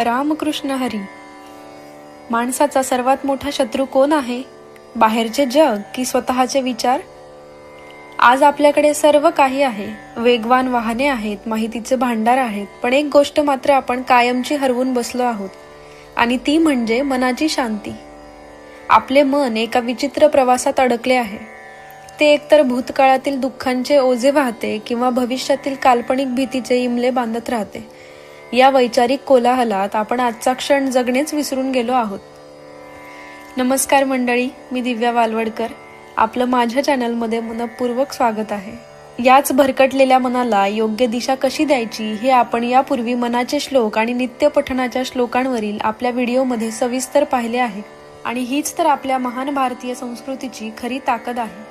रामकृष्ण हरी. माणसाचा सर्वात मोठा शत्रू कोण आहे? बाहेरचे जग की स्वतःचे विचार? आज आपल्याकडे सर्व काही आहे. वेगवान वाहने आहेत, माहितीचे भांडार आहेत, पण एक गोष्ट मात्र आपण कायमची हरवून बसलो आहोत, आणि ती म्हणजे मनाची शांती. आपले मन एका विचित्र प्रवासात अडकले आहे. ते एकतर भूतकाळातील दुःखांचे ओझे वाहते किंवा भविष्यातील काल्पनिक भीतीचे इमले बांधत राहते. या वैचारिक कोलाहलात आपण आजचा क्षण जगणेच विसरून गेलो आहोत. नमस्कार मंडळी, मी दिव्या वालवडकर. आपलं माझ्या चॅनलमध्ये मनपूर्वक स्वागत आहे. याच भरकटलेल्या मनाला योग्य दिशा कशी द्यायची हे आपण यापूर्वी मनाचे श्लोक आणि नित्य पठणाच्या श्लोकांवरील आपल्या व्हिडिओमध्ये सविस्तर पाहिले आहे. आणि हीच तर आपल्या महान भारतीय संस्कृतीची खरी ताकद आहे.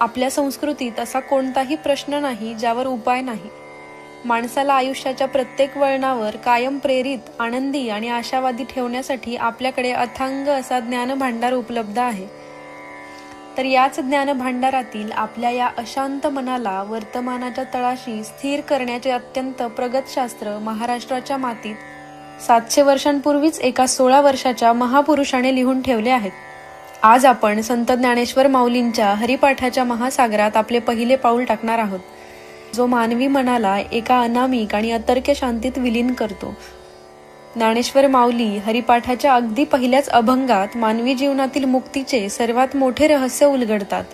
आपल्या संस्कृतीत असा कोणताही प्रश्न नाही ज्यावर उपाय नाही. माणसाला आयुष्याच्या प्रत्येक वळणावर कायम प्रेरित, आनंदी आणि आशावादी ठेवण्यासाठी आपल्याकडे अथांग असा ज्ञान भांडार उपलब्ध आहे. तर याच ज्ञान भांडारातील आपल्या या अशांत मनाला वर्तमानाच्या तळाशी स्थिर करण्याचे अत्यंत प्रगत शास्त्र महाराष्ट्राच्या मातीत 700 वर्षांपूर्वीच एका 16 वर्षाच्या महापुरुषाने लिहून ठेवले आहेत. आज आपण संत ज्ञानेश्वर माऊलींच्या हरिपाठाच्या महासागरात आपले पहिले पाऊल टाकणार आहोत, जो मानवी मनाला एका अनामिक आणि अतर्क शांतीत विलीन करतो. ज्ञानेश्वर माऊली हरिपाठाच्या अगदी पहिल्याच अभंगात मानवी जीवनातील मुक्तीचे सर्वात मोठे रहस्य उलगडतात.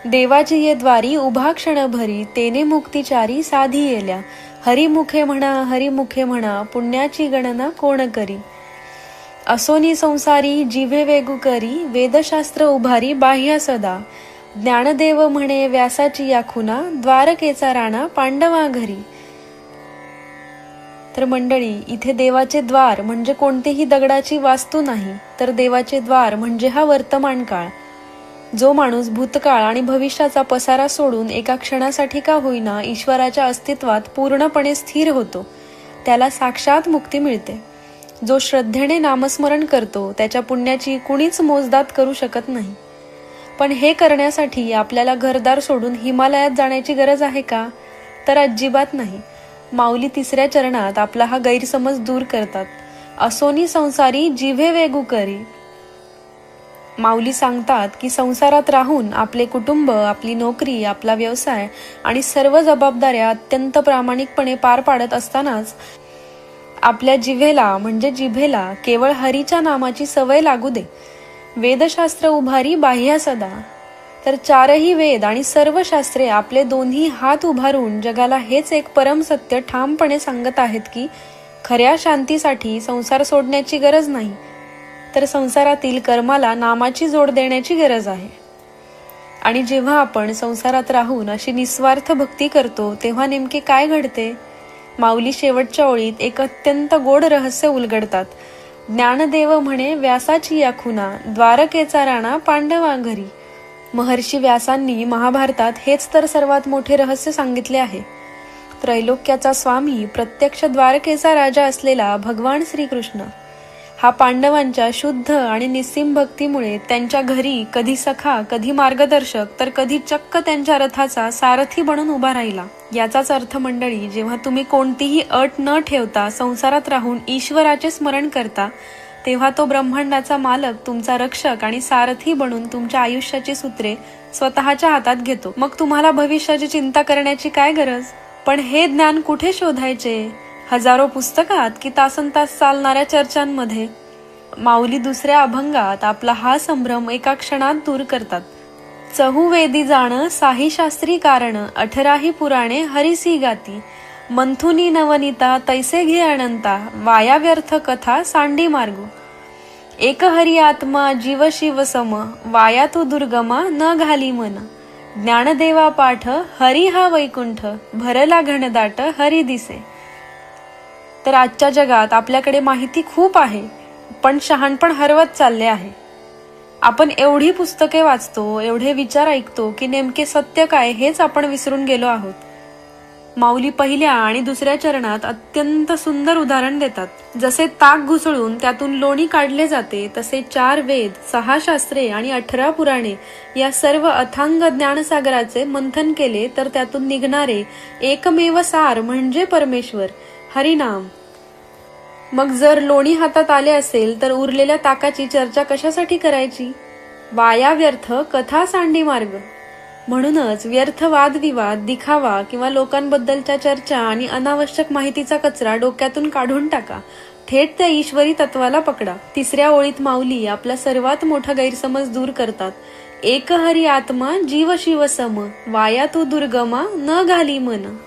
देवाची ये द्वारी उभा क्षण भरी, तेने मुक्तिचारी साधी येल्या. हरिमुखे म्हणा पुण्याची गणना कोण करी. असोनी संसारी जिव्हे वेगू करी, वेदशास्त्र उभारी बाह्य सदा. ज्ञानदेव म्हणे व्यासाची या खुना, द्वारकेचा राणा पांडवा घरी. तर मंडळी, इथे देवाचे द्वार म्हणजे कोणतीही दगडाची वास्तू नाही, तर देवाचे द्वार म्हणजे हा वर्तमान काळ. जो माणूस भूतकाळ आणि भविष्याचा पसारा सोडून एका क्षणासाठी का होईना ईश्वराच्या अस्तित्वात पूर्णपणे स्थिर होतो, त्याला साक्षात मुक्ती मिळते. जो श्रद्धेने नामस्मरण करतो त्याच्या पुण्याची कुणीच मोजदाद करू शकत नाही. पण हे करण्यासाठी आपल्याला घरदार सोडून हिमालयात जाण्याची गरज आहे का? तर अजिबात नाही. माऊली 3ऱ्या चरणात आपला हा गैरसमज दूर करतात. असोनी संसारी जिव्हे वेगू करी. माऊली सांगतात की संसारात राहून आपले कुटुंब, आपली नोकरी, आपला व्यवसाय आणि सर्व जबाबदाऱ्या अत्यंत प्रामाणिकपणे पार पाडत असतानाच आपल्या जिभेला केवळ हरीच्या नामाची सवय लागू दे. वेदशास्त्र उभारी बाह्य सदा. तर 4ही वेद आणि सर्व शास्त्रे आपले 2ही हात उभारून जगाला हेच एक परम सत्य ठामपणे सांगत आहेत की खऱ्या शांतीसाठी संसार सोडण्याची गरज नाही, तर संसारातील कर्माला नामाची जोड देण्याची गरज आहे. आणि जेव्हा आपण संसारात राहून अशी निस्वार्थ भक्ती करतो तेव्हा नेमके काय घडते? माऊली शेवटच्या ओळीत एक अत्यंत गोड रहस्य उलगडतात. ज्ञानदेव म्हणे व्यासाची या खुना, द्वारकेचा राणा पांडवा घरी. महर्षी व्यासांनी महाभारतात हेच तर सर्वात मोठे रहस्य सांगितले आहे. त्रैलोक्याचा स्वामी, प्रत्यक्ष द्वारकेचा राजा असलेला भगवान श्रीकृष्ण हा पांडवांच्या शुद्ध आणि निस्सीम भक्तीमुळे त्यांच्या घरी कधी सखा, कधी मार्गदर्शक, तर कधी चक्क त्यांच्या रथाचा सारथी बनून उभा राहिला. याचाच अर्थ मंडळी, जेव्हा तुम्ही कोणतीही अट न ठेवता संसारात राहून ईश्वराचे स्मरण करता, तेव्हा तो ब्रह्मांडाचा मालक तुमचा रक्षक आणि सारथी बनून तुमच्या आयुष्याची सूत्रे स्वतःच्या हातात घेतो. मग तुम्हाला भविष्याची चिंता करण्याची काय गरज? पण हे ज्ञान कुठे शोधायचे? हजारो पुस्तकात की तासनतास चालणाऱ्या चर्चांमध्ये? माऊली 2ऱ्या अभंगात आपला हा संभ्रम एका क्षणात दूर करतात. चहुवेदी जाण साही शास्त्री कारण, 18ही पुराणे हरिसी गाती. मंथुनी नवनीता तैसे घे अनंता, वाया व्यर्थ कथा सांडी मार्गू. एक हरी आत्मा जीव शिव सम, वाया तू दुर्गमा न घाली मन. ज्ञानदेवा पाठ हरी हा वैकुंठ, भरला घनदाट हरी दिसे. तर आजच्या जगात आपल्याकडे माहिती खूप आहे, पण शहाणपण हरवत चालले आहे. आपण एवढी पुस्तके वाचतो, एवढे विचार ऐकतो की नेमके सत्य काय हेच आपण विसरून गेलो आहोत. माऊली 1ल्या आणि 2ऱ्या चरणात अत्यंत सुंदर उदाहरण देतात. जसे ताक घुसळून त्यातून लोणी काढले जाते, तसे 4 वेद, 6 शास्त्रे आणि 18 पुराणे या सर्व अथांग ज्ञानसागराचे मंथन केले तर त्यातून निघणारे एकमेव सार म्हणजे परमेश्वर, हरिनाम. मग जर लोणी हातात आले असेल तर उरलेल्या ताकाची चर्चा कशासाठी करायची? वाया व्यर्थ कथा सांडी मार्ग. म्हणूनच व्यर्थ वादविवाद, दिखावा किंवा लोकांबद्दलच्या चर्चा आणि अनावश्यक माहितीचा कचरा डोक्यातून काढून टाका. थेट त्या ईश्वरी तत्वाला पकडा. तिसऱ्या ओळीत माऊली आपला सर्वात मोठा गैरसमज दूर करतात. एक हरी आत्मा जीव शिव सम, वाया तू दुर्गमा न घाली मन.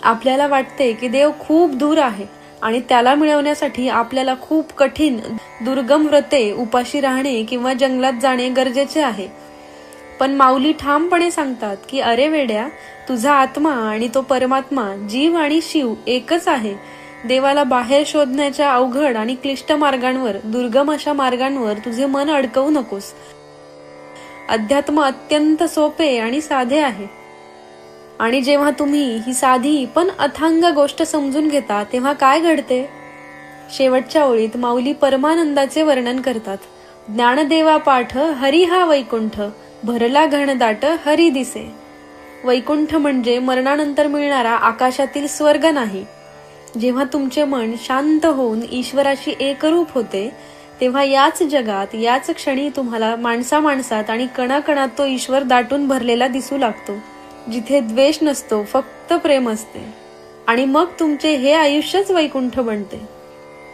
आपल्याला वाटते की देव खूप दूर आहे आणि त्याला मिळवण्यासाठी आपल्याला खूप कठीण दुर्गम व्रते, उपाशी राहणे किंवा जंगलात जाणे गरजेचे आहे. पण माऊली ठामपणे सांगतात की अरे वेड्या, तुझा आत्मा आणि तो परमात्मा, जीव आणि शिव एकच आहे. देवाला बाहेर शोधण्याच्या अवघड आणि क्लिष्ट मार्गांवर, दुर्गम अशा मार्गांवर तुझे मन अडकवू नकोस. अध्यात्म अत्यंत सोपे आणि साधे आहे. आणि जेव्हा तुम्ही ही साधी पण अथांग गोष्ट समजून घेता तेव्हा काय घडते? शेवटच्या ओळीत माऊली परमानंदाचे वर्णन करतात. ज्ञानदेवा पाठ हरी हा वैकुंठ, भरला घनदाट हरी दिसे. वैकुंठ म्हणजे मरणानंतर मिळणारा आकाशातील स्वर्ग नाही. जेव्हा तुमचे मन शांत होऊन ईश्वराशी एकरूप होते तेव्हा याच जगात, याच क्षणी तुम्हाला माणसात आणि कणाकणात तो ईश्वर दाटून भरलेला दिसू लागतो, जिथे द्वेष नसतो, फक्त प्रेम असते. आणि मग तुमचे हे आयुष्यच वैकुंठ बनते.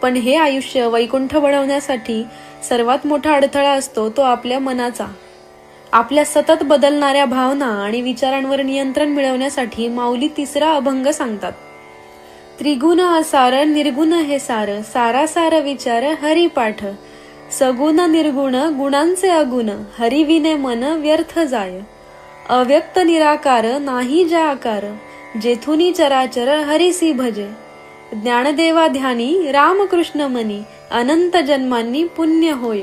पण हे आयुष्य वैकुंठ बनवण्यासाठी सर्वात मोठा अडथळा असतो तो आपल्या मनाचा. आपल्या सतत बदलणाऱ्या भावना आणि विचारांवर नियंत्रण मिळवण्यासाठी माऊली तिसरा अभंग सांगतात. त्रिगुण असार निर्गुण हे सार, सारासार विचार हरी पाठ. सगुण निर्गुण गुणांचे अगुण, हरी विने मन व्यर्थ जाय. अव्यक्त निराकार नाही ज्या आकार, जेथुनी चराचर हरिसी भजे. ज्ञानदेवा ध्यानी रामकृष्ण मनी, अनंत जन्मांनी पुण्य होय.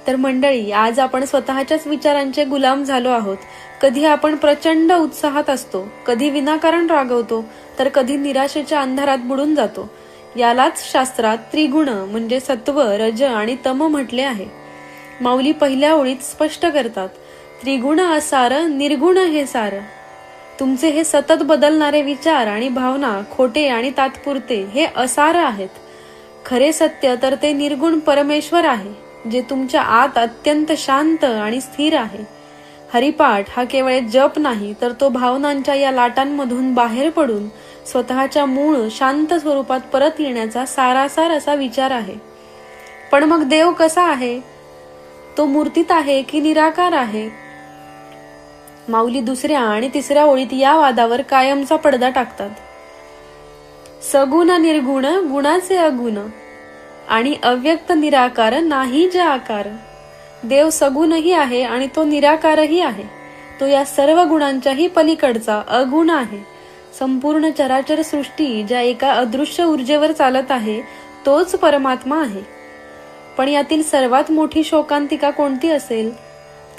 तर मंडळी, आज आपण स्वतःच्याच विचारांचे गुलाम झालो आहोत. कधी आपण प्रचंड उत्साहात असतो, कधी विनाकारण रागवतो, तर कधी निराशेच्या अंधारात बुडून जातो. यालाच शास्त्रात त्रिगुण म्हणजे सत्व, रज आणि तम म्हटले आहे. माऊली पहिल्या ओळीत स्पष्ट करतात, त्रिगुण असार निर्गुण हे सार. तुमचे हे सतत बदलणारे विचार आणि भावना खोटे आणि तात्पुरते, हे असार आहेत. खरे सत्य तर ते निर्गुण परमेश्वर आहे, जे तुमच्या आत अत्यंत शांत आणि स्थिर आहे. हरिपाठ हा केवळ जप नाही, तर तो भावनांच्या या लाटांमधून बाहेर पडून स्वतःच्या मूळ शांत स्वरूपात परत येण्याचा सारासार असा विचार आहे. पण मग देव कसा आहे? तो मूर्तीत आहे की निराकार आहे? माऊली दुसऱ्या आणि तिसऱ्या ओळीत या वादावर कायमचा पडदा टाकतात. सगुण निर्गुण गुणाचे अगुण आणि अव्यक्त निराकार नाही जे आकार. देव सगुणही आहे आणि तो निराकारही आहे. तो या सर्व गुणांच्याही पलीकडचा अगुण आहे. संपूर्ण चराचर सृष्टी ज्या एका अदृश्य ऊर्जेवर चालत आहे तोच परमात्मा आहे. पण यातील सर्वात मोठी शोकांतिका कोणती असेल?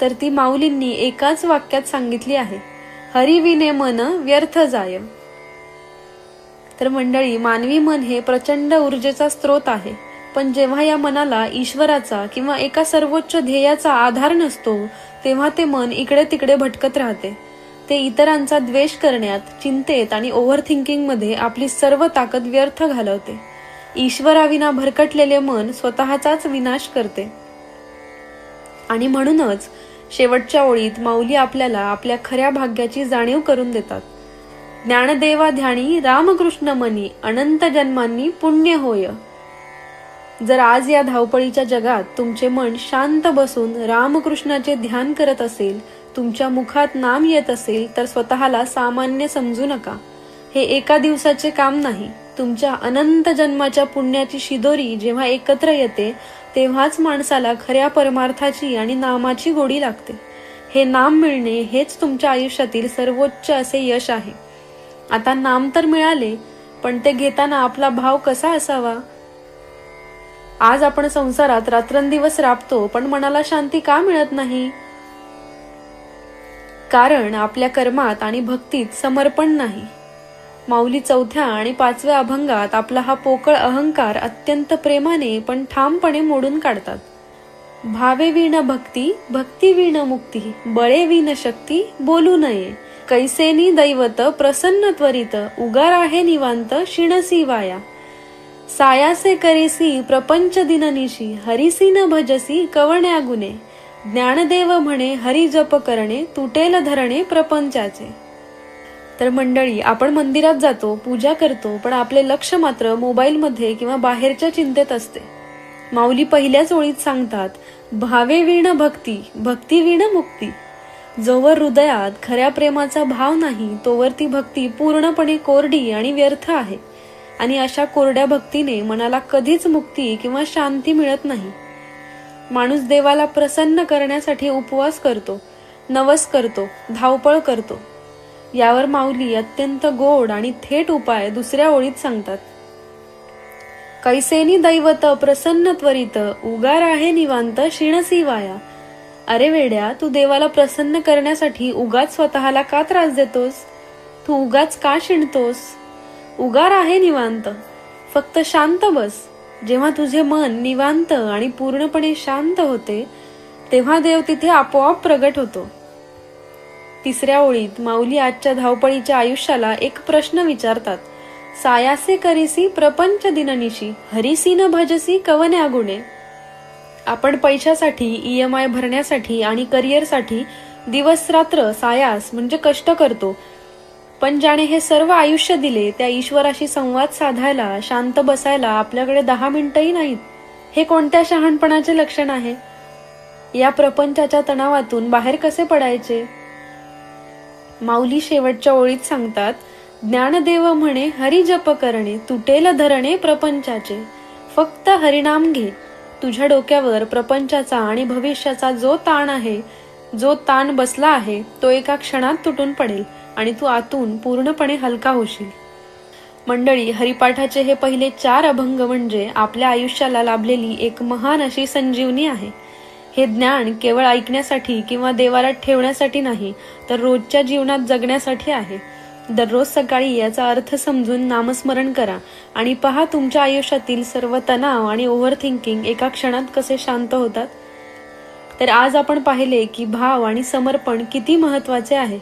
तर ती माऊलींनी एकाच वाक्यात सांगितली आहे, हरी विने मन व्यर्थ जाय. तर मंडळी, मानवी मन हे प्रचंड ऊर्जेचा स्रोत आहे. पण जेव्हा या मनाला ईश्वराचा किंवा एका सर्वोच्च ध्येयाचा आधार नसतो तेव्हा ते मन इकडे तिकडे भटकत राहते. ते इतरांचा द्वेष करण्यात, चिंतेत आणि ओव्हर थिंकिंग मध्ये आपली सर्व ताकद व्यर्थ घालवते. ईश्वराविना भरकटलेले मन स्वतःचाच विनाश करते. आणि म्हणूनच शेवटच्या ओळीत माऊली आपल्याला आपल्या खऱ्या भाग्याची जाणीव करून देतात. ज्ञानदेवा ध्यानी रामकृष्ण मनी, अनंत जन्मांनी पुण्य होय. जर आज या धावपळीच्या जगात तुमचे मन शांत बसून रामकृष्णाचे ध्यान करत असेल, तुमच्या मुखात नाम येत असेल, तर स्वतःला सामान्य समजू नका. हे एका दिवसाचे काम नाही. तुमच्या अनंत जन्माच्या पुण्याची शिदोरी जेव्हा एकत्र येते तेव्हाच माणसाला खऱ्या परमार्थाची आणि नामाची गोडी लागते. हे नाम मिळणे हेच तुमच्या आयुष्यातील सर्वोच्च असे यश आहे. आता नाम तर मिळाले, पण ते घेताना आपला भाव कसा असावा? आज आपण संसारात रात्रंदिवस राबतो, पण मनाला शांती का मिळत नाही? कारण आपल्या कर्मात आणि भक्तीत समर्पण नाही. माऊली चौथ्या आणि पाचव्या अभंगात आपला हा पोकळ अहंकार अत्यंत प्रेमाने पण ठामपणे मोडून काढतात. भावे विण भक्ती, भक्ती विण मुक्ती, बळे विण शक्ती बोलू नये. कैसेनी दैवत प्रसन्न त्वरित उगार आहे निवांत शिणसी वाया. सायासे करीसी प्रपंच दिननिशी हरिसी न भजसी कवण्या गुणे. ज्ञानदेव म्हणे हरी जप करणे तुटेल धरणे प्रपंचाचे. तर मंडळी, आपण मंदिरात जातो, पूजा करतो, पण आपले लक्ष मात्र मोबाईलमध्ये किंवा बाहेरच्या चिंतेत असते. माऊली पहिल्याच ओळीत सांगतात, भावे विण भक्ती, भक्ती विण मुक्ती. जोवर हृदयात खऱ्या प्रेमाचा भाव नाही तोवर ती भक्ती पूर्णपणे कोरडी आणि व्यर्थ आहे. आणि अशा कोरड्या भक्तीने मनाला कधीच मुक्ती किंवा शांती मिळत नाही. माणूस देवाला प्रसन्न करण्यासाठी उपवास करतो, नवस करतो, धावपळ करतो. यावर माऊली अत्यंत गोड आणि थेट उपाय दुसऱ्या ओळीत सांगतात. कैसेनी दैवत प्रसन्न त्वरित उगार आहे निवांत शिणसी वाया. अरे वेड्या, तू देवाला प्रसन्न करण्यासाठी उगाच स्वतःला का त्रास देतोस? तू उगाच का शिणतोस? उगार आहे निवांत, फक्त शांत बस. जेव्हा तुझे मन निवांत आणि पूर्णपणे शांत होते तेव्हा देव तिथे आपोआप प्रगट होतो. तिसऱ्या ओळीत माऊली आजच्या धावपळीच्या आयुष्याला एक प्रश्न विचारतात. सायासे करीसी प्रपंच दिननिशी हरिसी न भजसी कवन्या गुणे. आपण पैशासाठी, EMI भरण्यासाठी आणि करिअरसाठी दिवस रात्र सायास म्हणजे कष्ट करतो. पण ज्याने हे सर्व आयुष्य दिले त्या ईश्वराशी संवाद साधायला, शांत बसायला आपल्याकडे 10 मिनिटंही नाहीत. हे कोणत्या शहाणपणाचे लक्षण आहे? या प्रपंचाच्या तणावातून बाहेर कसे पडायचे? माऊली शेवटच्या ओळीत सांगतात, ज्ञानदेव म्हणे हरी जप करणे तुटेल धरणे प्रपंचाचे. फक्त हरिनाम घे. तुझ्या डोक्यावर प्रपंचाचा आणि भविष्याचा जो ताण आहे, जो ताण बसला आहे, तो एका क्षणात तुटून पडेल आणि तू आतून पूर्णपणे हलका होशील. मंडळी, हरिपाठाचे हे पहिले 4 अभंग म्हणजे आपल्या आयुष्याला लाभलेली एक महान अशी संजीवनी आहे. हे ज्ञान केवळ ऐकण्यासाठी किंवा देवारात ठेवण्यासाठी नाही, तर रोजच्या जीवनात जगण्यासाठी आहे. दररोज सकाळी याचा अर्थ समजून नामस्मरण करा आणि पहा तुमच्या आयुष्यातील सर्व तणाव आणि ओव्हर थिंकिंग एका क्षणात कसे शांत होतात. तर आज आपण पाहिले की भाव आणि समर्पण किती महत्वाचे आहे.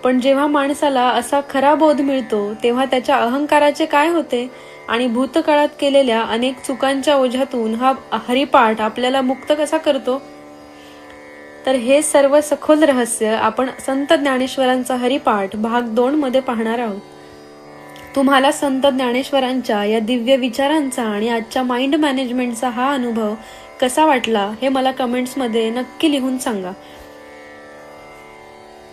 पण जेव्हा माणसाला असा खरा बोध मिळतो तेव्हा त्याच्या अहंकाराचे काय होते आणि भूतकाळात केलेल्या अनेक चुकांच्या ओझ्यातून हा हरिपाठ आपल्याला मुक्त कसा करतो? तर हे सर्व सखोल रहस्य आपण संत ज्ञानेश्वरांचा हरिपाठ भाग 2 मध्ये पाहणार आहोत. तुम्हाला संत ज्ञानेश्वरांच्या या दिव्य विचारांचा आणि आजच्या माइंड मॅनेजमेंटचा हा अनुभव कसा वाटला हे मला कमेंट्स मध्ये नक्की लिहून सांगा.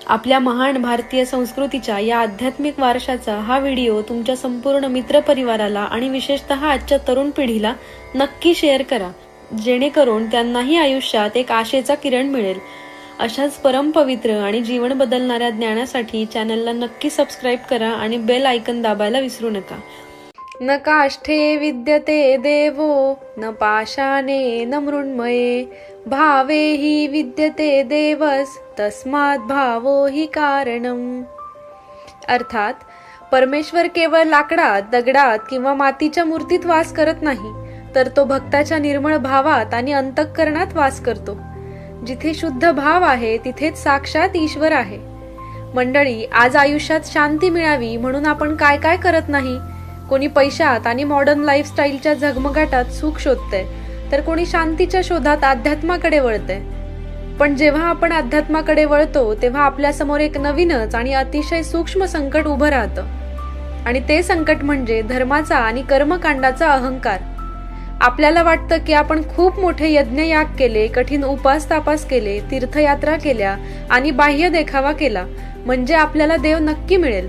आपल्या महान भारतीय संस्कृतीच्या या आध्यात्मिक वारशाचा हा व्हिडिओ तुमच्या संपूर्ण मित्रपरिवाराला आणि विशेषतः आजच्या तरुण पिढीला नक्की शेअर करा, जेणेकरून त्यांनाही आयुष्यात एक आशेचा किरण मिळेल. अशाच परमपवित्र आणि जीवन बदलणाऱ्या ज्ञानासाठी चॅनलला नक्की सबस्क्राईब करा आणि बेल आयकन दाबायला विसरू नका. न काष्ठे विद्यते देवो न पाषाणे न मृण्मये भावे हि विद्यते देवस तस्मात् भावो हि कारणम. अर्थात परमेश्वर केवळ लाकडात, दगडात किंवा मातीच्या मूर्तीत वास करत नाही, तर तो भक्ताच्या निर्मळ भावात आणि अंतःकरणात वास करतो. जिथे शुद्ध भाव आहे तिथेच साक्षात ईश्वर आहे. मंडळी, आज आयुष्यात शांती मिळावी म्हणून आपण काय काय करत नाही. कोणी पैशात आणि मॉडर्न लाईफस्टाईलच्या झगमगाटात सुख शोधतंय, तर कोणी शांतीच्या शोधात अध्यात्माकडे वळतंय. पण जेव्हा आपण अध्यात्माकडे वळतो तेव्हा आपल्या समोर एक नवीनच आणि अतिशय सूक्ष्म संकट उभं राहतं. आणि ते संकट म्हणजे धर्माचा आणि कर्मकांडाचा अहंकार. आपल्याला वाटतं की आपण खूप मोठे यज्ञयाग केले, कठीण उपास तापास केले, तीर्थयात्रा केल्या आणि बाह्य देखावा केला म्हणजे आपल्याला देव नक्की मिळेल.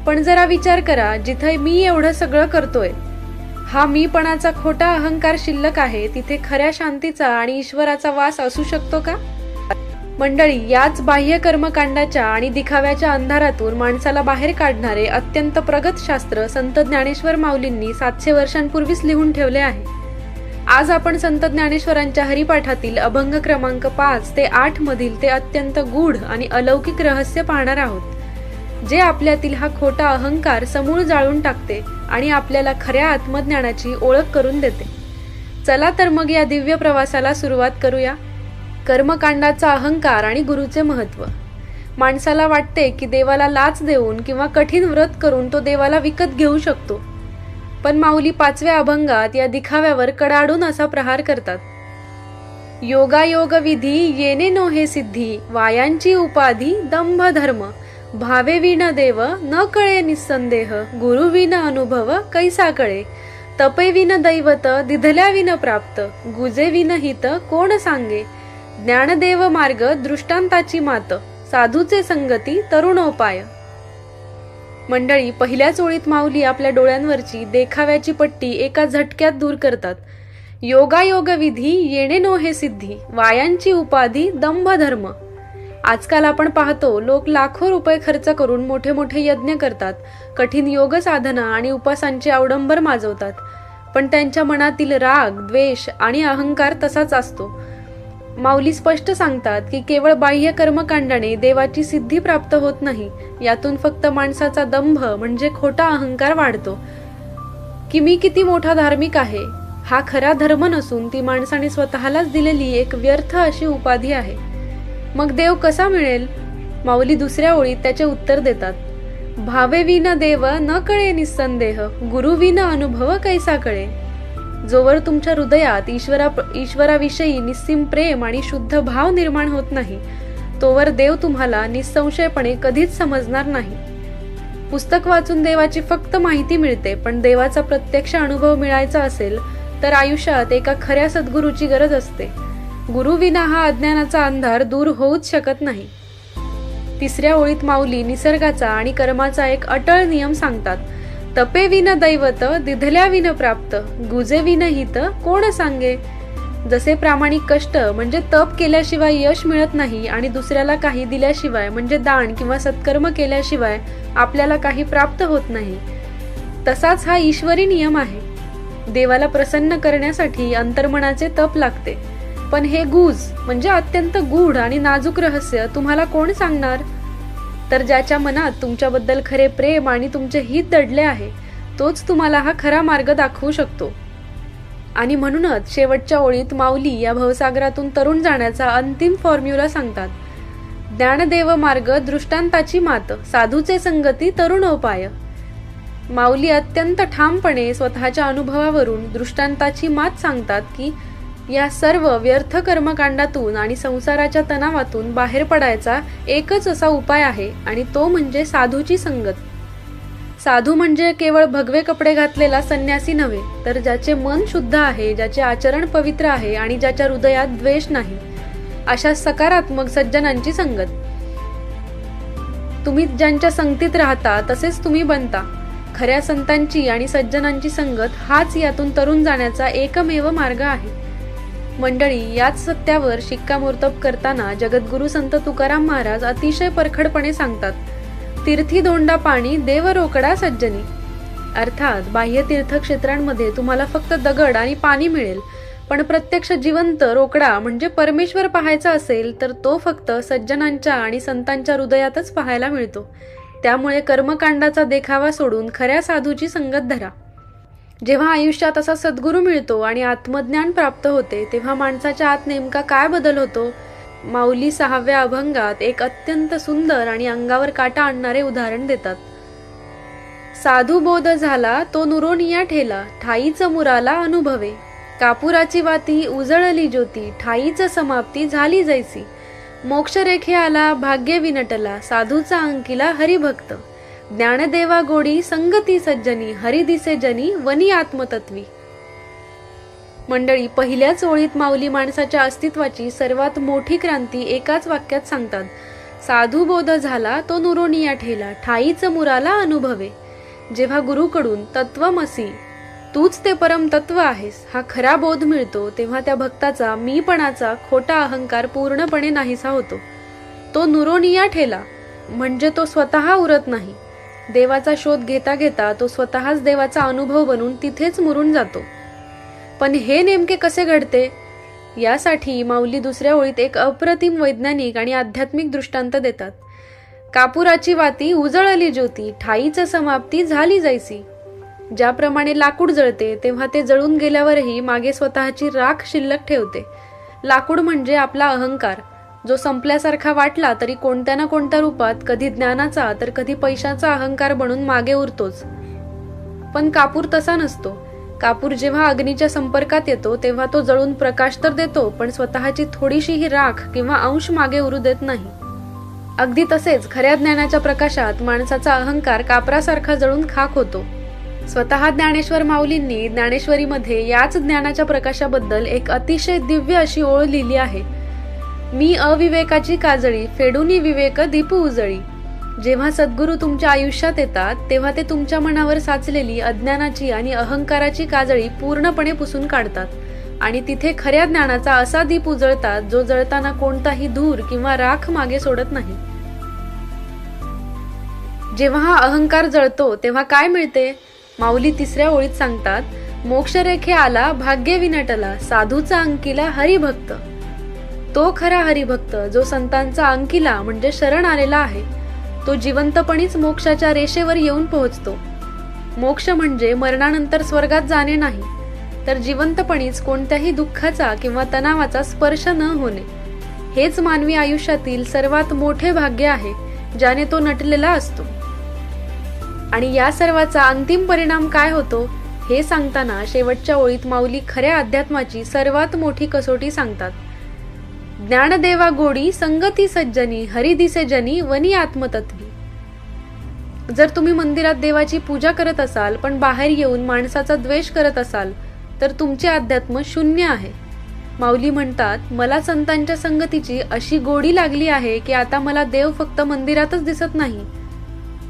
पण जरा विचार करा, जिथे मी एवढं सगळं करतोय, हा मीपणाचा खोटा अहंकार शिल्लक आहे, तिथे खऱ्या शांतीचा आणि ईश्वराचा वास असू शकतो का? मंडळी, याच बाह्य कर्मकांडाच्या आणि दिखाव्याच्या अंधारातून माणसाला बाहेर काढणारे अत्यंत प्रगत शास्त्र संत ज्ञानेश्वर माऊलींनी 700 वर्षांपूर्वीच लिहून ठेवले आहे. आज आपण संत ज्ञानेश्वरांच्या हरिपाठातील अभंग क्रमांक 5 ते 8 मधील ते अत्यंत गूढ आणि अलौकिक रहस्य पाहणार आहोत, जे आपल्यातील हा खोटा अहंकार समूळ जाळून टाकते आणि आपल्याला खऱ्या आत्मज्ञानाची ओळख करून देते. चला तर मग या दिव्य प्रवासाला सुरुवात करूया. कर्मकांडाचा अहंकार आणि गुरुचे महत्व. माणसाला वाटते की देवाला लाच देऊन किंवा कठीण व्रत करून तो देवाला विकत घेऊ शकतो. पण माऊली 5व्या अभंगात या दिखाव्यावर कडाडून असा प्रहार करतात. योगायोग विधी येणे नोहे सिद्धी, वायांची उपाधी दंभ धर्म, भावे विन देव न कळे निस्संदेह, गुरु विन अनुभव कैसा कळे, तपे विन दैवत दिधल्या विन प्राप्त, गुजे विन हित कोण सांगे, ज्ञानदेव मार्ग दृष्टांताची मात, साधूचे संगती तरुणोपाय. मंडळी, पहिल्याच ओळीत माऊली आपल्या डोळ्यांवरची देखाव्याची पट्टी एका झटक्यात दूर करतात. योगायोग विधी येणे नोहे सिद्धी, वायांची उपाधी दंभ धर्म. आजकाल आपण पाहतो लोक लाखो रुपये खर्च करून मोठे मोठे यज्ञ करतात, कठीण योग साधना आणि उपासांचे अवडंबर माजवतात, पण त्यांच्या मनातील राग, द्वेष आणि अहंकार तसाच असतो. माऊली स्पष्ट सांगतात की केवळ बाह्य कर्मकांडाने देवाची सिद्धी प्राप्त होत नाही. यातून फक्त माणसाचा दंभ म्हणजे खोटा अहंकार वाढतो की मी किती मोठा धार्मिक आहे. हा खरा धर्म नसून ती माणसाने स्वतःलाच दिलेली एक व्यर्थ अशी उपाधी आहे. मग देव कसा मिळेल? माऊली दुसऱ्या ओळीत त्याचे उत्तर देतात. भावे विन देव न कळे निस्संदेह, गुरु विन अनुभव कैसा कळे. जोवर तुमच्या हृदयात ईश्वराविषयी निस्सीम प्रेम आणि शुद्ध भाव निर्माण होत नाही, तोवर देव तुम्हाला निसंशयपणे कधीच समजणार नाही. पुस्तक वाचून देवाची फक्त माहिती मिळते, पण देवाचा प्रत्यक्ष अनुभव मिळायचा असेल तर आयुष्यात एका खऱ्या सद्गुरूची गरज असते. गुरु विना हा अज्ञानाचा अंधार दूर होऊच शकत नाही. तिसऱ्या ओळीत माऊली निसर्गाचा आणि कर्माचा एक अटळ नियम सांगतात. तपे विन दैवत दिधल्या विन प्राप्त, गुजे विन हित कोण सांगे. जसे प्रामाणिक कष्ट म्हणजे तप केल्याशिवाय यश मिळत नाही आणि दुसऱ्याला काही दिल्याशिवाय म्हणजे दान किंवा सत्कर्म केल्याशिवाय आपल्याला काही प्राप्त होत नाही, तसाच हा ईश्वरी नियम आहे. देवाला प्रसन्न करण्यासाठी अंतर्मनाचे तप लागते, पण हे गुज म्हणजे अत्यंत गूढ आणि नाजूक रहस्य तुम्हाला कोण सांगणार? तर ज्याच्या मनात तुमच्याबद्दल खरे प्रेम आणि तुमचे हित दडले आहे, तोच तुम्हाला हा खरा मार्ग दाखवू शकतो. आणि म्हणूनच शेवटच्या ओळीत माऊली या भवसागरातून तरुण जाण्याचा अंतिम फॉर्म्युला सांगतात. ज्ञानदेव मार्ग दृष्टांताची मात, साधूचे संगती तरुणोपाय. माऊली अत्यंत ठामपणे स्वतःच्या अनुभवावरून दृष्टांताची मात सांगतात की या सर्व व्यर्थ कर्मकांडातून आणि संसाराच्या तणावातून बाहेर पडायचा एकच असा उपाय आहे, आणि तो म्हणजे साधूची संगत. साधू म्हणजे केवळ भगवे कपडे घातलेला संन्यासी नव्हे, तर ज्याचे मन शुद्ध आहे, ज्याचे आचरण पवित्र आहे आणि ज्याच्या हृदयात द्वेष नाही, अशा सकारात्मक सज्जनांची संगत. तुम्ही ज्यांच्या संगतीत राहता तसेच तुम्ही बनता. खऱ्या संतांची आणि सज्जनांची संगत हाच यातून तरुण जाण्याचा एकमेव मार्ग आहे. मंडळी, याच सत्यावर शिक्कामोर्तब करताना जगद्गुरु संत तुकाराम महाराज अतिशय परखडपणे सांगतात. तीर्थी दोंडा पाणी देव रोकडा सज्जनी. अर्थात बाह्य तीर्थक्षेत्रांमध्ये तुम्हाला फक्त दगड आणि पाणी मिळेल, पण प्रत्यक्ष जिवंत रोकडा म्हणजे परमेश्वर पाहायचा असेल तर तो फक्त सज्जनांच्या आणि संतांच्या हृदयातच पाहायला मिळतो. त्यामुळे कर्मकांडाचा देखावा सोडून खऱ्या साधूची संगत धरा. जेव्हा आयुष्यात असा सद्गुरू मिळतो आणि आत्मज्ञान प्राप्त होते, तेव्हा माणसाच्या आत नेमका काय बदल होतो? माऊली 6व्या अभंगात एक अत्यंत सुंदर आणि अंगावर काटा आणणारे उदाहरण देतात. साधू बोध झाला तो नुरोनिया ठेला, ठाईच मुराला अनुभवे, कापुराची वाती उजळली ज्योती, ठाईच समाप्ती झाली जैसी, मोक्षरेखे आला भाग्य विनटला, साधूचा अंकिला हरिभक्त, ज्ञानदेवा गोडी संगती सज्जनी, हरी दिसे जनी वनी आत्मतत्वी. मंडळी, पहिल्याच ओळीत माऊली माणसाच्या अस्तित्वाची सर्वात मोठी क्रांती एकाच वाक्यात सांगतात. साधू बोध झाला तो नुरोनिया ठेला, ठाईच मुराला अनुभवे. जेव्हा गुरुकडून तत्वमसी, तूच ते परम तत्व आहेस, हा खरा बोध मिळतो, तेव्हा त्या भक्ताचा मीपणाचा खोटा अहंकार पूर्णपणे नाहीसा होतो. तो नुरोनिया ठेला म्हणजे तो स्वतः उरत नाही. देवाचा शोध घेता घेता तो स्वतःच देवाचा अनुभव बनून तिथेच मुरून जातो. पण हे नेमके कसे घडते? यासाठी माऊली दुसऱ्या ओळीत एक अप्रतिम वैज्ञानिक आणि आध्यात्मिक दृष्टांत देतात. कापुराची वाती उजळली ज्योती, ठाईच समाप्ती झाली जैसी. ज्याप्रमाणे लाकूड जळते तेव्हा ते जळून गेल्यावरही मागे स्वतःची राख शिल्लक ठेवते. लाकूड म्हणजे आपला अहंकार. जो संपल्यासारखा वाटला तरी कोणत्या ना कोणत्या रूपात कधी ज्ञानाचा तर कधी पैशाचा अहंकार बनून मागे उरतोच. पण कापूर तसा नसतो. कापूर जेव्हा अग्नीच्या संपर्कात येतो तेव्हा तो जळून प्रकाश तर देतो, पण स्वतःची थोडीशीही राख किंवा अंश मागे उरू देत नाही. अगदी तसेच खऱ्या ज्ञानाच्या प्रकाशात माणसाचा अहंकार कापरासारखा जळून खाक होतो. स्वतः ज्ञानेश्वर माऊलींनी ज्ञानेश्वरीमध्ये याच ज्ञानाच्या प्रकाशाबद्दल एक अतिशय दिव्य अशी ओळ लिहिली आहे. मी अविवेकाची काजळी, फेडूनी विवेक दीप उजळी. जेव्हा सद्गुरू तुमच्या आयुष्यात येतात तेव्हा ते तुमच्या मनावर साचलेली अज्ञानाची आणि अहंकाराची काजळी पूर्णपणे पुसून काढतात आणि तिथे खऱ्या ज्ञानाचा असा दीप उजळतात जो जळताना कोणताही धूर किंवा राख मागे सोडत नाही. जेव्हा हा अहंकार जळतो तेव्हा काय मिळते? माऊली तिसऱ्या ओळीत सांगतात, मोक्षरेखे आला भाग्य विनटला, साधूचा अंकिला हरिभक्त. तो खरा हरिभक्त जो संतांचा अंकिला म्हणजे शरण आलेला आहे, तो जिवंतपणीच मोक्षाच्या रेषेवर येऊन पोहोचतो. मोक्ष म्हणजे मरणानंतर स्वर्गात जाणे नाही, तर जिवंतपणीच कोणत्याही दुःखाचा किंवा तणावाचा स्पर्श न होणे. हेच मानवी आयुष्यातील सर्वात मोठे भाग्य आहे, ज्याने तो नटलेला असतो. आणि या सर्वाचा अंतिम परिणाम काय होतो हे सांगताना शेवटच्या ओळीत माऊली खऱ्या अध्यात्माची सर्वात मोठी कसोटी सांगतात. ज्ञानदेवा गोडी संगती सज्जनी, हरी दिसे जनी वनी आत्मतत्वी. जर तुम्ही मंदिरात देवाची पूजा करत असाल पण बाहेर येऊन माणसाचा द्वेष करत असाल तर तुमचे अध्यात्म शून्य आहे. माऊली म्हणतात, मला संतांच्या संगतीची अशी गोडी लागली आहे की आता मला देव फक्त मंदिरातच दिसत नाही,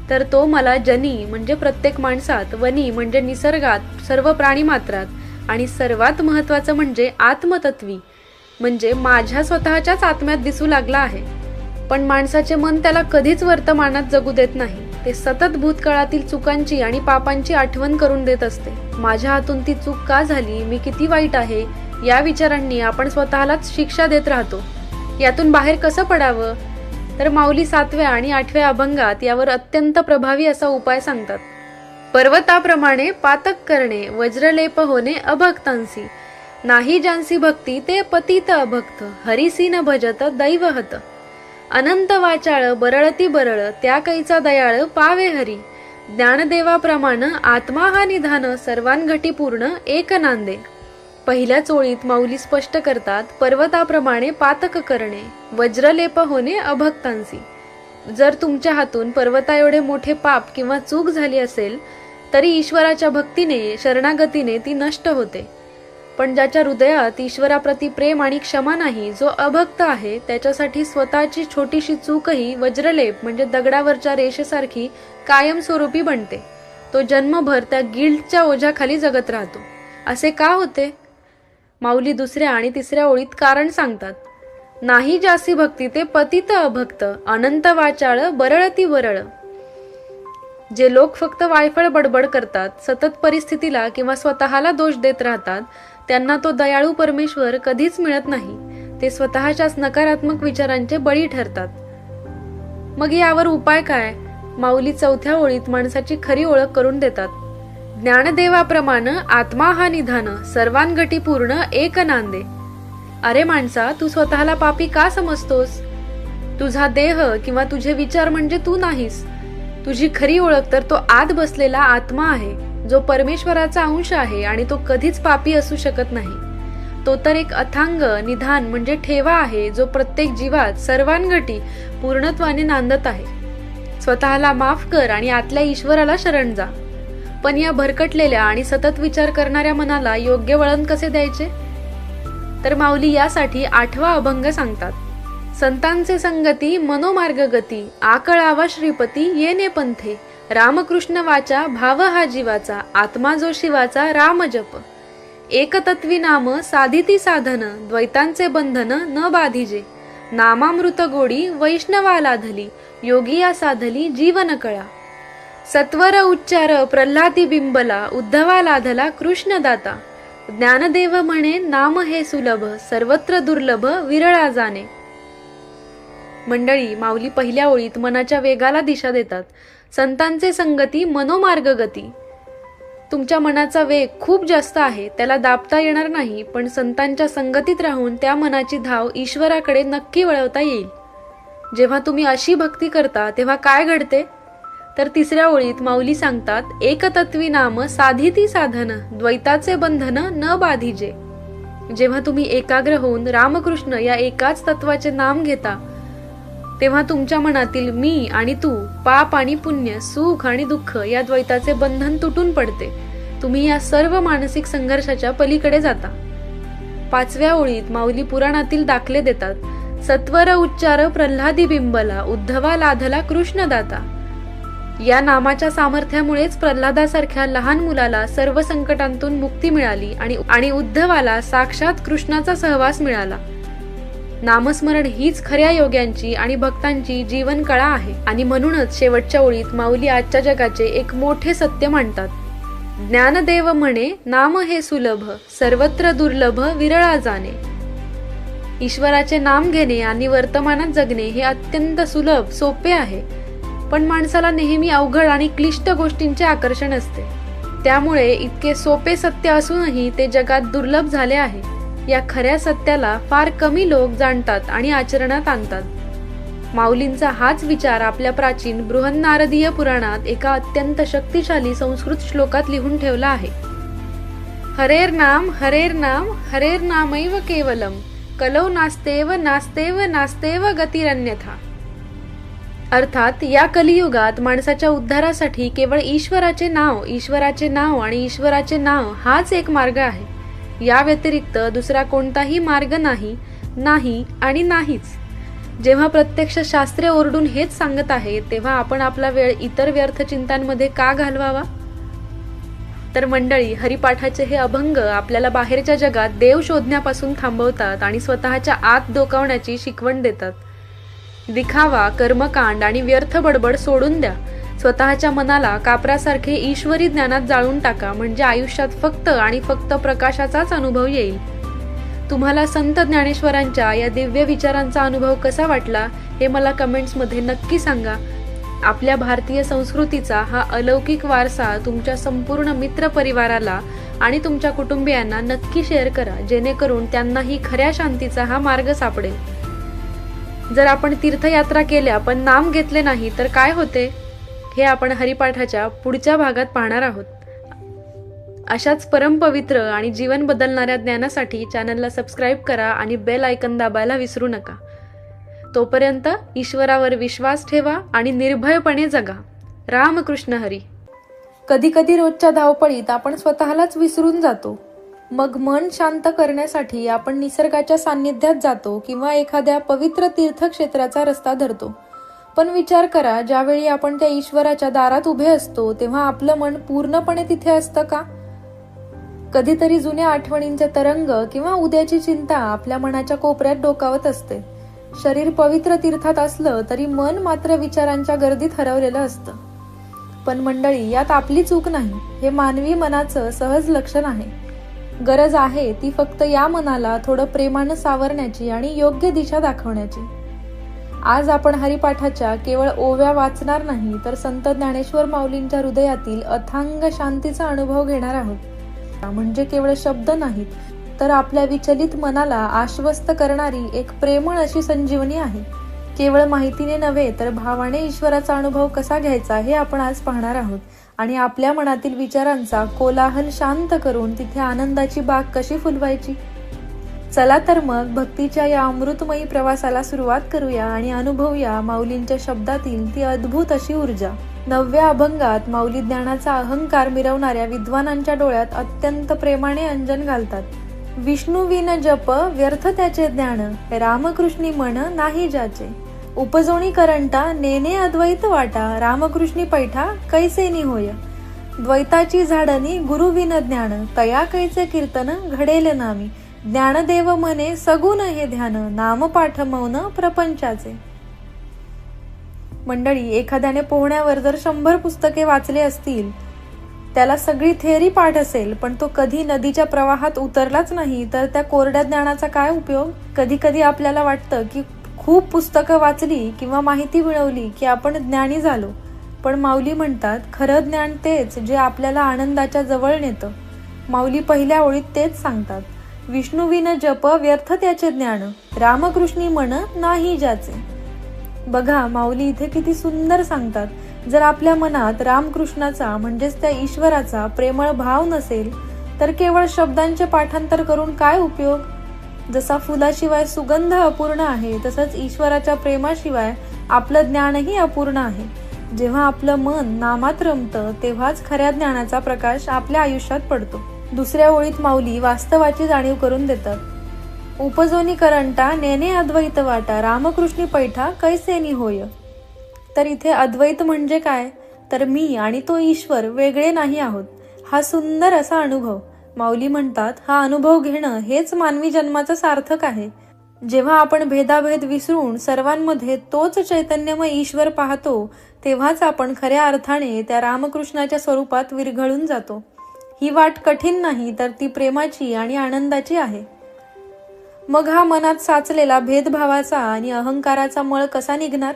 तर तो मला जनी म्हणजे प्रत्येक माणसात, वनी म्हणजे निसर्गात, सर्व प्राणीमात्रात आणि सर्वात महत्वाचं म्हणजे आत्मतत्वी म्हणजे माझ्या स्वतःच्याच आत्म्यात दिसू लागला आहे. पण माणसाचे मन त्याला कधीच वर्तमानात जगू देत नाही. ते सतत भूतकाळातील चुकांची आणि पापांची आठवण करून देत असते. माझ्या हातून ती चूक का झाली, मी किती वाईट आहे, या विचारांनी आपण स्वतःलाच शिक्षा देत राहतो. यातून बाहेर कसं पडावं? तर माऊली 7व्या आणि 8व्या अभंगात यावर अत्यंत प्रभावी असा उपाय सांगतात. पर्वताप्रमाणे पातक करणे, वज्रलेप होणे अभक्तांसी. नाही ज्यांसी भक्ती ते पतित अभक्त, हरिसी न भजत दैवहत. अनंत वाचाळ बरळती बरळ, त्या कैचा दयाळ पावे हरी. ज्ञानदेवाप्रमाण आत्मा हा निधान, सर्वांघटी पूर्ण एक नांदे. पहिल्याच ओळीत माऊली स्पष्ट करतात, पर्वताप्रमाणे पातक करणे, वज्रलेप होणे अभक्तांसी. जर तुमच्या हातून पर्वता एवढे मोठे पाप किंवा चूक झाली असेल तरी ईश्वराच्या भक्तीने, शरणागतीने ती नष्ट होते. पण ज्याच्या हृदयात ईश्वराप्रती प्रेम आणि क्षमा नाही, जो अभक्त आहे, त्याच्यासाठी स्वतःची छोटीशी चूकही वज्रलेप म्हणजे दगडावरच्या रेषेसारखी कायमस्वरूपी बनते. तो जन्मभर त्या गिल्टच्या ओझ्याखाली जगत राहतो. असे का होते? माऊली दुसऱ्या आणि तिसऱ्या ओळीत कारण सांगतात. नाही जासी भक्ती ते पतित अभक्त, अनंत वाचाळ बरळती बरळ. जे लोक फक्त वायफळ बडबड करतात, सतत परिस्थितीला किंवा स्वतःला दोष देत राहतात, त्यांना तो दयाळू परमेश्वर कधीच मिळत नाही. ते स्वतःच्याच नकारात्मक विचारांचे बळी ठरतात. मग यावर उपाय काय? माऊली 4थ्या ओळीत माणसाची खरी ओळख करून देतात. ज्ञानदेवाप्रमाण आत्मा हा निधान, सर्वांघटी पूर्ण एक नांदे. अरे माणसा, तू स्वतःला पापी का समजतोस? तुझा देह किंवा तुझे विचार म्हणजे तू नाहीस. तुझी खरी ओळख तर तो आत बसलेला आत्मा आहे, जो परमेश्वराचा अंश आहे आणि तो कधीच पापी असू शकत नाही. तो तर एक अथांग निधान म्हणजे ठेवा आहे, जो प्रत्येक जीवात सर्वांघटी पूर्णत्वाने नांदत आहे. स्वतःला माफ कर आणि आतल्या ईश्वराला शरण जा. पण या भरकटलेल्या आणि सतत विचार करणाऱ्या मनाला योग्य वळण कसे द्यायचे? तर माऊली यासाठी 8वा अभंग सांगतात. संतांचे संगती मनोमार्ग गती, आकळावा श्रीपती येणे पंथे. रामकृष्ण वाचा भाव हा जीवाचा, आत्मा जो शिवाचा राम जप. एकतत्वी नाम साधिती साधन, द्वैतांचे बंधन न बाधिजे. नामामृत गोडी वैष्णवा धली, योगिया साधली जीवन कळा. सत्वर उच्चार प्रल्हादी बिंबला, उद्धवा लाधला कृष्ण दाता. ज्ञानदेव म्हणे नाम हे सुलभ, सर्वत्र दुर्लभ विरळा जाणे. मंडळी, माऊली पहिल्या ओळीत मनाच्या वेगाला दिशा देतात. संतांचे संगती मनोमार्ग गती. तुमच्या मनाचा वेग खूप जास्त आहे, त्याला दाबता येणार नाही, पण संतांच्या संगतीत राहून त्या मनाची धाव ईश्वराकडे नक्की वळवता येईल. जेव्हा तुम्ही अशी भक्ती करता तेव्हा काय घडते? तर 3ऱ्या ओळीत माऊली सांगतात, एकतत्वी नाम साधिती साधन, द्वैताचे बंधन न बाधिजे. जेव्हा तुम्ही एकाग्र होऊन रामकृष्ण या एकाच तत्वाचे नाम घेता, तेव्हा तुमच्या मनातील मी आणि तू, पाप आणि पुण्य, सुख आणि दुःख या द्वैताचे बंधन तुटून पडते. तुम्ही या सर्व मानसिक संघर्षाच्या पलीकडे जाता. 5व्या ओळीत माऊली पुराणातील दाखले देतात, सत्वर उच्चार प्रल्हादी बिंबला, उद्धवा लाधला कृष्णदाता. या नामाच्या सामर्थ्यामुळेच प्रल्हादासारख्या लहान मुलाला सर्व संकटांतून मुक्ती मिळाली आणि उद्धवाला साक्षात कृष्णाचा सहवास मिळाला. नामस्मरण हीच खऱ्या योग्यांची आणि भक्तांची जीवन कळा आहे. आणि म्हणूनच शेवटच्या ओळीत माऊली आजच्या जगाचे एक मोठे सत्य मांडतात, ज्ञानदेव म्हणे नाम हे सुलभ, सर्वत्र दुर्लभ विरळा जाणे. ईश्वराचे नाम घेणे आणि वर्तमानात जगणे हे अत्यंत सुलभ, सोपे आहे, पण माणसाला नेहमी अवघड आणि क्लिष्ट गोष्टींचे आकर्षण असते. त्यामुळे इतके सोपे सत्य असूनही ते जगात दुर्लभ झाले आहे. या खऱ्या सत्याला फार कमी लोक जाणतात आणि आचरणात आणतात. माऊलींचा हाच विचार आपल्या प्राचीन बृहन्नारदीय पुराणात एका अत्यंत शक्तिशाली संस्कृत श्लोकात लिहून ठेवला आहे. हरेर नाम हरेर नामैव केवलम, कलौ नास्तेव नास्तेव नास्तेव गतिरन्यथा. अर्थात या कलियुगात माणसाच्या उद्धारासाठी केवळ ईश्वराचे नाव आणि ईश्वराचे नाव हाच एक मार्ग आहे. या व्यतिरिक्त दुसरा कोणताही मार्ग नाही आणि नाहीच. जेव्हा प्रत्यक्ष शास्त्रे ओरडून हेच सांगत आहे, तेव्हा आपण आपला वेळ इतर व्यर्थ चिंतांमध्ये का घालवावा? तर मंडळी, हरिपाठाचे हे अभंग आपल्याला बाहेरच्या जगात देव शोधण्यापासून थांबवतात आणि स्वतःच्या आत डोकावण्याची शिकवण देतात. दिखावा, कर्मकांड आणि व्यर्थ बडबड सोडून द्या. स्वतःच्या मनाला कापरासारखे ईश्वरी ज्ञानात जाळून टाका, म्हणजे आयुष्यात फक्त आणि फक्त प्रकाशाचाच अनुभव येईल. तुम्हाला संत ज्ञानेश्वरांच्या या दिव्य विचारांचा अनुभव कसा वाटला हे मला कमेंट्समध्ये नक्की सांगा. आपल्या भारतीय संस्कृतीचा हा अलौकिक वारसा तुमच्या संपूर्ण मित्र परिवाराला आणि तुमच्या कुटुंबियांना नक्की शेअर करा, जेणेकरून त्यांनाही खऱ्या शांतीचा हा मार्ग सापडेल. जर आपण तीर्थयात्रा केल्या पण नाम घेतले नाही तर काय होते, हे आपण हरिपाठाच्या पुढच्या भागात पाहणार आहोत. अशाच परमपवित्र आणि जीवन बदलणाऱ्या ज्ञानासाठी चॅनलला सबस्क्राईब करा आणि बेल आयकन दाबायला विसरू नका. तोपर्यंत ईश्वरावर विश्वास ठेवा आणि निर्भयपणे जगा. रामकृष्ण हरी. कधी कधी रोजच्या धावपळीत आपण स्वतःलाच विसरून जातो. मग मन शांत करण्यासाठी आपण निसर्गाच्या सान्निध्यात जातो किंवा एखाद्या पवित्र तीर्थक्षेत्राचा रस्ता धरतो. पण विचार करा, ज्यावेळी आपण त्या ईश्वराच्या दारात उभे असतो तेव्हा आपलं मन पूर्णपणे तिथे असतं का? कधीतरी जुन्या आठवणींचे तरंग किंवा उद्याची चिंता आपल्या मनाच्या कोपऱ्यात डोकावत असते. शरीर पवित्र तीर्थात असलं तरी मन मात्र विचारांच्या गर्दीत हरवलेलं असतं. पण मंडळी, यात आपली चूक नाही, हे मानवी मनाचं सहज लक्षण आहे. गरज आहे ती फक्त या मनाला थोडं प्रेमानं सावरण्याची आणि योग्य दिशा दाखवण्याची. आज आपण हरिपाठाच्या केवळ ओव्या वाचणार नाही, तर संत ज्ञानेश्वर माऊलींच्या हृदयातील अथांग शांतीचा अनुभव घेणार आहोत. म्हणजे केवळ शब्द नाहीत, तर आपल्या विचलित मनाला आश्वस्त करणारी एक प्रेमळ अशी संजीवनी आहे. केवळ माहितीने नव्हे तर भावाने ईश्वराचा अनुभव कसा घ्यायचा हे आपण आज पाहणार आहोत. आणि आपल्या मनातील विचारांचा कोलाहल शांत करून तिथे आनंदाची बाग कशी फुलवायची. चला तर मग भक्तीच्या या अमृतमयी प्रवासाला सुरुवात करूया आणि अनुभवूया माऊलींच्या शब्दातील ती अद्भुत अशी ऊर्जा. 9व्या अभंगात माऊली ज्ञानाचा अहंकार मिरवणाऱ्या विद्वानांच्या डोळ्यात अत्यंत प्रेमाने अंजन घालतात. विष्णू विन जप व्यर्थ त्याचे ज्ञान, रामकृष्णी मन नाही जाचे. उपजोणी करंटा नेने अद्वैत वाटा, रामकृष्णी पैठा कैसेनी होय. द्वैताची झाडणी गुरु विन ज्ञान, तया कैचे कीर्तन घडेल नामी. ज्ञानदेव म्हणे सगुण हे ध्यान, नाम पाठ मौन प्रपंचाचे. मंडळी, एखाद्याने पोहण्यावर जर 100 पुस्तके वाचले असतील, त्याला सगळी थेअरी पाठ असेल, पण तो कधी नदीच्या प्रवाहात उतरलाच नाही, तर त्या कोरड्या ज्ञानाचा काय उपयोग? कधी कधी आपल्याला वाटतं की खूप पुस्तकं वाचली किंवा माहिती मिळवली की आपण ज्ञानी झालो, पण माऊली म्हणतात खरं ज्ञान तेच जे आपल्याला आनंदाच्या जवळ नेतं. माऊली पहिल्या ओळीत तेच सांगतात, विष्णुविन जप व्यर्थ त्याचे ज्ञान, रामकृष्णी मन नाही ज्याचे. बघा माऊली इथे किती सुंदर सांगतात, जर आपल्या मनात रामकृष्णाचा म्हणजेच त्या ईश्वराचा प्रेमळ भाव नसेल तर केवळ शब्दांचे पाठांतर करून काय उपयोग. जसा फुलाशिवाय सुगंध अपूर्ण आहे, तसंच ईश्वराच्या प्रेमाशिवाय आपलं ज्ञानही अपूर्ण आहे. जेव्हा आपलं मन नामात रमतं तेव्हाच खऱ्या ज्ञानाचा प्रकाश आपल्या आयुष्यात पडतो. दुसऱ्या ओळीत माऊली वास्तवाची जाणीव करून देतात, उपजोनी करंटा नेने अद्वैत वाटा, रामकृष्णी पैठा कैसेनी होय. तर इथे अद्वैत म्हणजे काय, तर मी आणि तो ईश्वर वेगळे नाही आहोत, हा सुंदर असा अनुभव. माऊली म्हणतात हा अनुभव घेणं हेच मानवी जन्माचं सार्थक आहे. जेव्हा आपण भेदाभेद विसरून सर्वांमध्ये तोच चैतन्यमय ईश्वर पाहतो तेव्हाच आपण खऱ्या अर्थाने त्या रामकृष्णाच्या स्वरूपात विरघळून जातो. ही वाट कठीण नाही, तर ती प्रेमाची आणि आनंदाची आहे. मग हा मनात साचलेला भेदभावाचा आणि अहंकाराचा मळ कसा निघणार,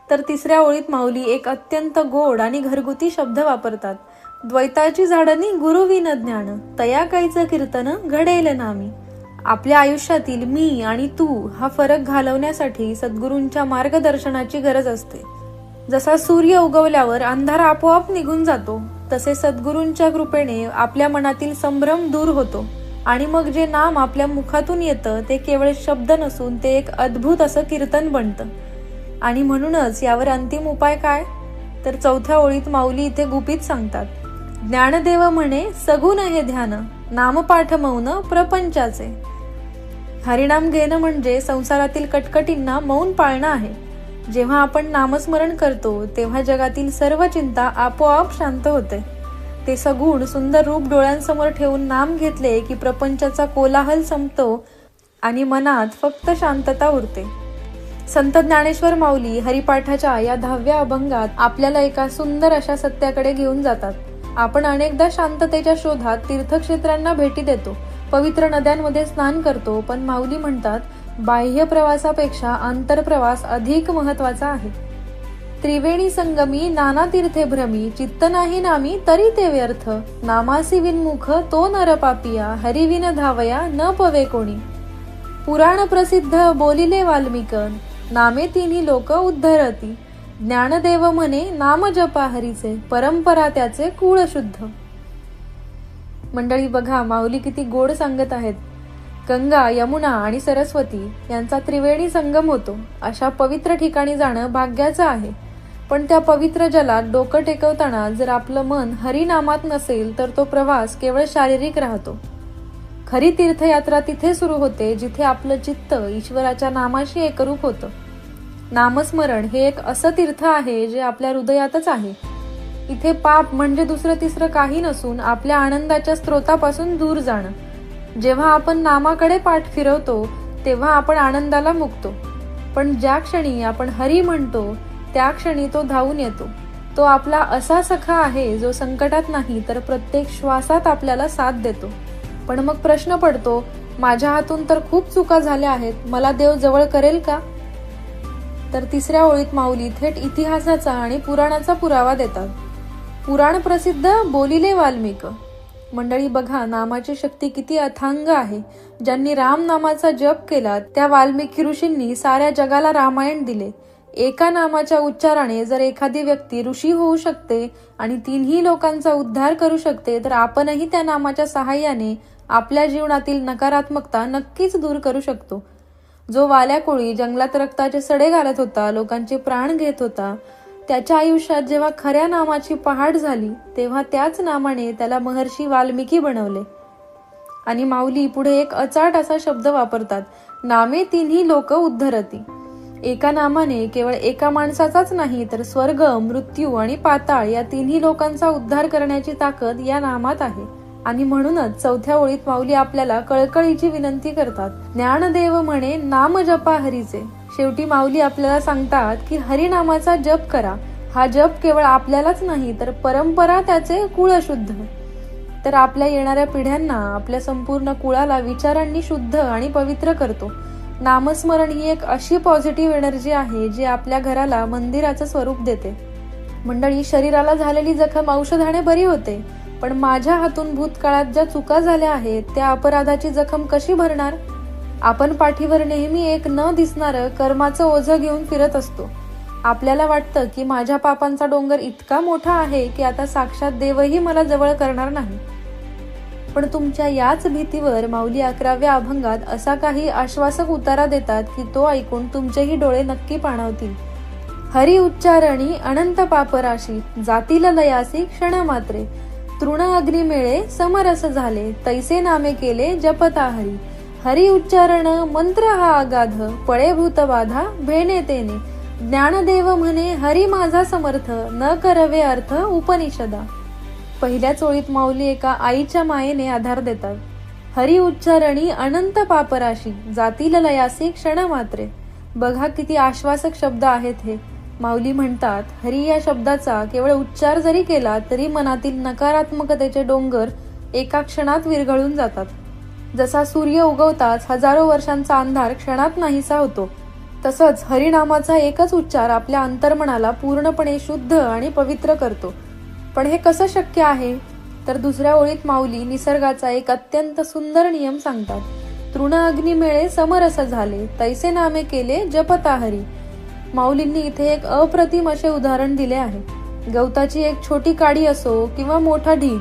तर तिसऱ्या ओळीत माऊली एक अत्यंत गोड आणि घरगुती शब्द वापरतात, द्वैताची झाडणी गुरुविन ज्ञान, तया कैचं कीर्तन घडेल नामी. आपल्या आयुष्यातील मी आणि तू हा फरक घालवण्यासाठी सद्गुरूंच्या मार्गदर्शनाची गरज असते. जसा सूर्य उगवल्यावर अंधार आपोआप निघून जातो, तसे सद्गुरूंच्या कृपेने आपल्या मनातील संभ्रम दूर होतो आणि मग जे नाम आपल्या मुखातून येतं ते केवळ शब्द नसून ते एक अद्भुत असं कीर्तन बनतं. आणि म्हणूनच यावर अंतिम उपाय काय, तर चौथ्या ओळीत माऊली इथे गुपित सांगतात, ज्ञानदेव म्हणे सगुण हे ध्यान, नामपाठ मौन प्रपंचाचे. हरिनाम घेणं म्हणजे संसारातील कटकटींना मौन पाळणं आहे. जेव्हा आपण नामस्मरण करतो तेव्हा जगातील सर्व चिंता आपोआप शांत होते. ते सगुण सुंदर रूप डोळ्यांसमोर ठेवून नाम घेतले की प्रपंचाचा कोलाहल संपतो आणि मनात फक्त शांतता उरते. संत ज्ञानेश्वर माऊली हरिपाठाच्या या 10व्या अभंगात आपल्याला एका सुंदर अशा सत्याकडे घेऊन जातात. आपण अनेकदा शांततेच्या शोधात तीर्थक्षेत्रांना भेटी देतो, पवित्र नद्यांमध्ये स्नान करतो, पण माऊली म्हणतात बाह्य प्रवासापेक्षा अंतरप्रवास अधिक महत्वाचा आहे. त्रिवेणी संगमी नाना तीर्थे भ्रमी, चित्त नाही नामी तरी ते व्यर्थ, नामासी विनमुख तो नर पापिया, हरिविन धावया न पवे कोणी. पुराण प्रसिद्ध बोलिले वाल्मिक, नामे तिन्ही लोक उद्धरती, ज्ञानदेव म्हणे नाम जपा हरीचे, परंपरा त्याचे कुळ शुद्ध. मंडळी बघा माऊली किती गोड सांगत आहेत. गंगा, यमुना आणि सरस्वती यांचा त्रिवेणी संगम होतो, अशा पवित्र ठिकाणी जाणं भाग्याचं आहे. पण त्या पवित्र जलात डोकं टेकवताना जर आपलं मन हरिनामात नसेल तर तो प्रवास केवळ शारीरिक राहतो. खरी तीर्थयात्रा तिथे सुरू होते जिथे आपलं चित्त ईश्वराच्या नामाशी एकरूप होतं. नामस्मरण हे एक असं तीर्थ आहे जे आपल्या हृदयातच आहे. इथे पाप म्हणजे दुसरं तिसरं काही नसून आपल्या आनंदाच्या स्रोतापासून दूर जाणं. जेव्हा आपण नामाकडे पाठ फिरवतो तेव्हा आपण आनंदाला मुकतो, पण ज्या क्षणी आपण हरी म्हणतो त्या क्षणी तो धावून येतो. तो आपला असा सखा आहे जो संकटात नाही तर प्रत्येक श्वासात आपल्याला साथ देतो. पण मग प्रश्न पडतो, माझ्या हातून तर खूप चुका झाल्या आहेत, मला देव जवळ करेल का? तर तिसऱ्या ओळीत माऊली थेट इतिहासाचा आणि पुराणाचा पुरावा देतात. पुराण प्रसिद्ध बोलिले वाल्मिक. मंडळी बघा नामाची शक्ती किती अथांग आहे. ज्यांनी राम नामाचा जप केला त्या वाल्मिकी ऋषींनी साऱ्या जगाला रामायण दिले. एका नामाच्या उच्चाराने जर एखादी व्यक्ती ऋषी होऊ शकते आणि तिन्ही लोकांचा उद्धार करू शकते, तर आपणही त्या नामाच्या सहाय्याने आपल्या जीवनातील नकारात्मकता नक्कीच दूर करू शकतो. जो वाल्या कोळी जंगलात रक्ताचे सडे घालत होता, लोकांचे प्राण घेत होता, त्याच्या आयुष्यात जेव्हा खऱ्या नामाची पहाट झाली तेव्हा त्याच नामाने त्याला महर्षी वाल्मिकी बनवले. आणि माऊली पुढे एक अचाट असा शब्द वापरतात, नामे तिन्ही लोक उद्धरती. एका नामाने केवळ एका माणसाचाच नाही तर स्वर्ग, मृत्यू आणि पाताळ या तिन्ही लोकांचा उद्धार करण्याची ताकद या नामात आहे. आणि म्हणूनच चौथ्या ओळीत माऊली आपल्याला कळकळीची विनंती करतात, ज्ञानदेव म्हणे नाम जपा हरीचे. शेवटी माऊली आपल्याला सांगतात की हरिनामाचा जप करा. हा जप केवळ आपल्यालाच नाही तर परंपरा त्याचे कुळ शुद्ध. तर आपल्या येणाऱ्या पिढ्यांना, आपल्या संपूर्ण कुळाला विचारांनी शुद्ध आणि पवित्र करतो. नामस्मरण ही एक अशी पॉझिटिव्ह एनर्जी आहे जी आपल्या घराला मंदिराचं स्वरूप देते. मंडळी, शरीराला झालेली जखम औषधाने बरी होते, पण माझ्या हातून भूतकाळात ज्या चुका झाल्या आहेत त्या अपराधाची जखम कशी भरणार? आपण पाठीवर नेहमी एक न दिसणारं कर्माचं ओझं घेऊन फिरत असतो. आपल्याला वाटतं की माझ्या पापांचा डोंगर इतका मोठा आहे की आता साक्षात देवही मला जवळ करणार नाही. पण तुमच्या याच भीतीवर माऊली 11व्या अभंगात असा काही आश्वासक उतारा देतात की तो ऐकून तुमचेही डोळे नक्की पाणावतील. हरी उच्चारणी अनंत पापराशी, जातील लयासी क्षण मात्रे, तृण अग्नी मिळे समरस झाले, तैसे नामे केले जपता हरी. हरी उच्चारण मंत्र हा अगाध, पळे भूत बाधा भेणे तेने, ज्ञानदेव म्हणे हरी माझा समर्थ, न करवे अर्थ उपनिषदा. पहिल्याच ओळीत माऊली एका आईच्या मायेने आधार देतात. हरी उच्चारणी अनंत पापराशी, जातील लयासी क्षण मात्रे. बघा किती आश्वासक शब्द आहेत हे. माऊली म्हणतात, हरी या शब्दाचा केवळ उच्चार जरी केला तरी मनातील नकारात्मकतेचे डोंगर एका क्षणात विरघळून जातात. जसा सूर्य उगवताच हजारो वर्षांचा अंधार क्षणात नाहीसा होतो, तसंच हरिनामाचा एकच उच्चार आपल्या अंतर्मनाला पूर्णपणे शुद्ध आणि पवित्र करतो. पण हे कसं शक्य आहे? तर दुसऱ्या ओळीत माऊली निसर्गाचा एक अत्यंत सुंदर नियम सांगतात. तृण अग्नी मिळे समरस झाले, तैसे नामे केले जपता हरी. माऊलींनी इथे एक अप्रतिम असे उदाहरण दिले आहे. गवताची एक छोटी काडी असो किंवा मोठा ढीग,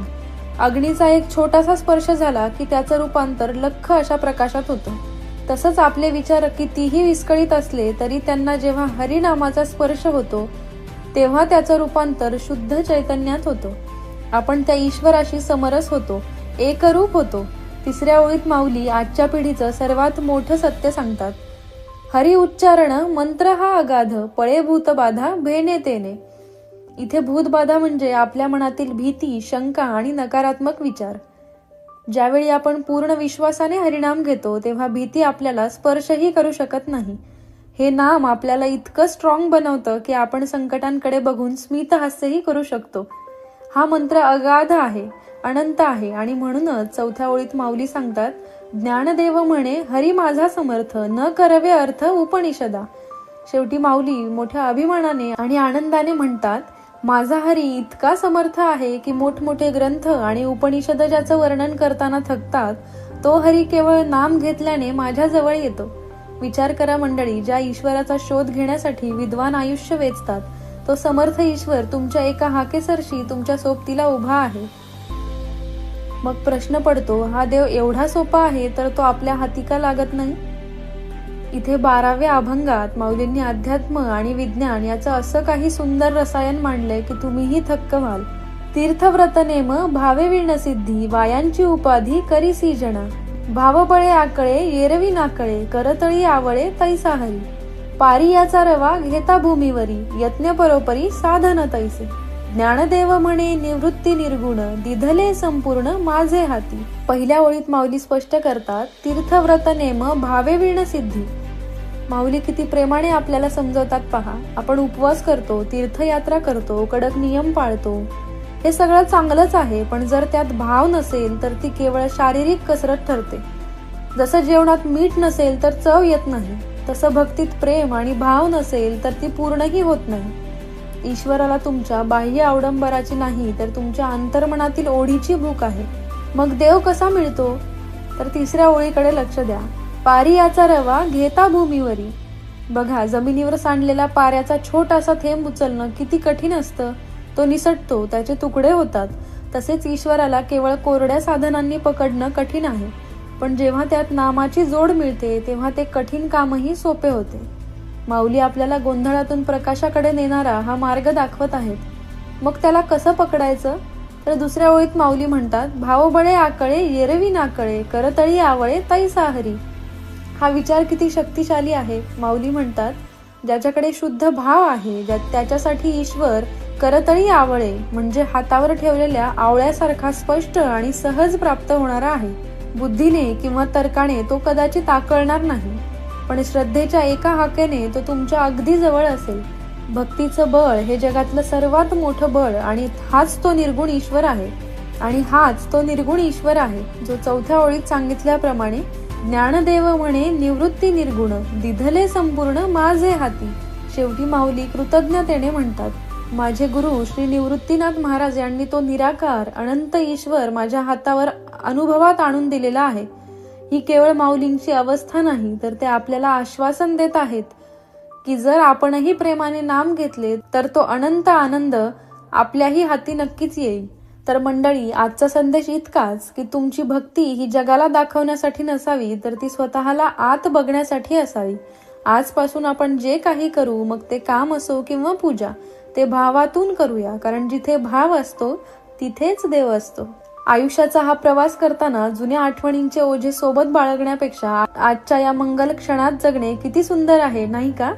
अग्नीचा एक छोटासा स्पर्श झाला की त्याचं रूपांतर लख्ख अशा प्रकाशात होतं. तसंच आपले विचार कितीही विस्कळीत असले तरी त्यांना जेव्हा हरिनामाचा स्पर्श होतो तेव्हा त्याचं रूपांतर शुद्ध चैतन्यात होतं. आपण त्या ईश्वराशी समरस होतो, एकरूप होतो. तिसऱ्या ओळीत माऊली आजच्या पिढीचं सर्वात मोठं सत्य सांगतात. हरी उच्चारण मंत्र हा अगाध, पळे भूत बाधा भेणे तेने. इथे भूतबाधा म्हणजे आपल्या मनातील भीती, शंका आणि नकारात्मक विचार. ज्यावेळी आपण पूर्ण विश्वासाने हरिनाम घेतो तेव्हा भीती आपल्याला स्पर्शही करू शकत नाही. हे नाम आपल्याला इतकं स्ट्रॉंग बनवतं की आपण संकटांकडे बघून स्मितहास्यही करू शकतो. हा मंत्र अगाध आहे, अनंत आहे आणि म्हणूनच चौथ्या ओळीत माऊली सांगतात, ज्ञानदेव म्हणे हरी माझा समर्थ, न करवे अर्थ उपनिषदा. शेवटी माऊली मोठ्या अभिमानाने आणि आनंदाने म्हणतात, माझा हरी इतका समर्थ आहे की मोठमोठे ग्रंथ आणि उपनिषद ज्याचं वर्णन करताना थकतात, तो हरी केवळ नाम घेतल्याने माझ्या जवळ येतो. विचार करा मंडळी, ज्या ईश्वराचा शोध घेण्यासाठी विद्वान आयुष्य वेचतात, तो समर्थ ईश्वर तुमच्या एका हाकेसरशी तुमच्या सोबतीला उभा आहे. मग प्रश्न पडतो, हा देव एवढा सोपा आहे तर तो आपल्या हाती का लागत नाही? इथे 12व्या अभंगात माऊलींनी अध्यात्म आणि विज्ञान याचं असं काही सुंदर रसायन मांडलंय की तुम्हीही थक्क व्हाल. तीर्थव्रत नेम भावे विण सिद्धी, वायांची उपाधी करीसी जना, भावबळे आकळे येरवी नाकळे, करतळी आवळे तैसा हरी. पारियाचा रवा घेता भूमीवरी, यज्ञ परोपरी साधन तैसे, ज्ञानदेव म्हणे निवृत्ती निर्गुण, दिधले संपूर्ण माझे हाती. पहिल्या ओळीत माऊली स्पष्ट करतात, तीर्थव्रत नेम भावे विण सिद्धी. माऊली किती प्रेमाने आपल्याला समजवतात पहा. आपण उपवास करतो, तीर्थयात्रा करतो, कडक नियम पाळतो, हे सगळं चांगलंच आहे, पण जर त्यात भाव नसेल तर ती केवळ शारीरिक कसरत ठरते. जसं जेवणात मीठ नसेल तर चव येत नाही, तसं भक्तीत प्रेम आणि भाव नसेल तर ती पूर्णही होत नाही. ईश्वराला तुमच्या बाह्य आवडंबराची नाही तर तुमच्या अंतर्मनातील ओढीची भूक आहे. मग देव कसा मिळतो? तर तिसऱ्या ओळीकडे लक्ष द्या. पारियाचा रवा घेता भूमीवरी. बघा, जमिनीवर सांडलेला पाऱ्याचा छोटासा थेंब उचलणं किती कठीण असतं. तो निसटतो, त्याचे तुकडे होतात. तसेच ईश्वराला केवळ कोरड्या साधनांनी पकडणं कठीण आहे, पण जेव्हा त्यात नामाची जोड मिळते तेव्हा ते कठीण कामही सोपे होते. माऊली आपल्याला गोंधळातून प्रकाशाकडे नेणारा हा मार्ग दाखवत आहेत. मग त्याला कसं पकडायचं? तर दुसऱ्या ओळीत माऊली म्हणतात, भावबळे आकळे येरवी नाकळे, करतळी आवळे तैसा हरी. हा विचार किती शक्तिशाली आहे. माऊली म्हणतात, ज्याच्याकडे शुद्ध भाव आहे, त्याच्यासाठी ईश्वर करतळी आवळे म्हणजे हातावर ठेवलेल्या आवळ्यासारखा स्पष्ट आणि सहज प्राप्त होणारा आहे. बुद्धीने किंवा तर्काने तो कदाचित आकळणार नाही, पण श्रद्धेच्या एका हाकेने तो तुमच्या अगदी जवळ असेल. भक्तीचं बळ हे जगातलं सर्वात मोठं बळ आणि हाच तो निर्गुण ईश्वर आहे. आणि हाच तो निर्गुण ईश्वर आहे जो चौथ्या ओळीत सांगितल्याप्रमाणे ज्ञानदेव म्हणे निवृत्ती निर्गुण, दिधले संपूर्ण माझे हाती. शेवटी माऊली कृतज्ञतेने म्हणतात, माझे गुरु श्री निवृत्तीनाथ महाराज यांनी तो निराकार अनंत ईश्वर माझ्या हातावर अनुभवात आणून दिलेला आहे. ही केवळ माऊलींची अवस्था नाही, तर ते आपल्याला आश्वासन देत आहेत की जर आपणही प्रेमाने नाम घेतले तर तो अनंत आनंद आपल्याही हाती नक्कीच येईल. तर मंडळी, आजचा संदेश इतकाच की तुमची भक्ती ही जगाला दाखवण्यासाठी नसावी, तर ती स्वतःला आत बघण्यासाठी असावी. आजपासून आपण जे काही करू, मग ते काम असो किंवा पूजा, ते भावातून करूया, कारण जिथे भाव असतो तिथेच देव असतो. आयुष्याचा हा प्रवास करताना जुन्या आठवणींचे ओझे सोबत बाळगण्यापेक्षा आजच्या या मंगल क्षणात जगणे किती सुंदर आहे, नाही का?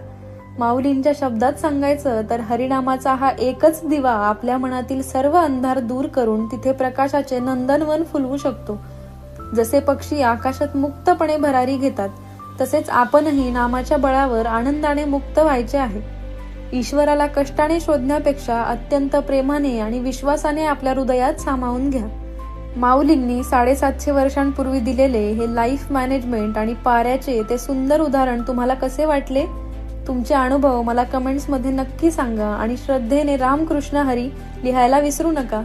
माऊलींच्या शब्दात सांगायचं तर हरिनामाचा हा एकच दिवा आपल्या मनातील सर्व अंधार दूर करून तिथे प्रकाशाचे नंदनवन फुलवू शकतो. जसे पक्षी आकाशात मुक्तपणे भरारी घेतात, तसेच आपणही नामाच्या बळावर आनंदाने मुक्त व्हायचे आहे. ईश्वराला कष्टाने शोधण्यापेक्षा अत्यंत प्रेमाने आणि विश्वासाने आपल्या हृदयात सामावून घ्या. माऊलींनी 750 वर्षांपूर्वी दिलेले हे लाईफ मॅनेजमेंट आणि पाऱ्याचे ते सुंदर उदाहरण तुम्हाला कसे वाटले? तुमचे अनुभव मला कमेंट्समध्ये नक्की सांगा आणि श्रद्धेने रामकृष्ण हरी लिहायला विसरू नका.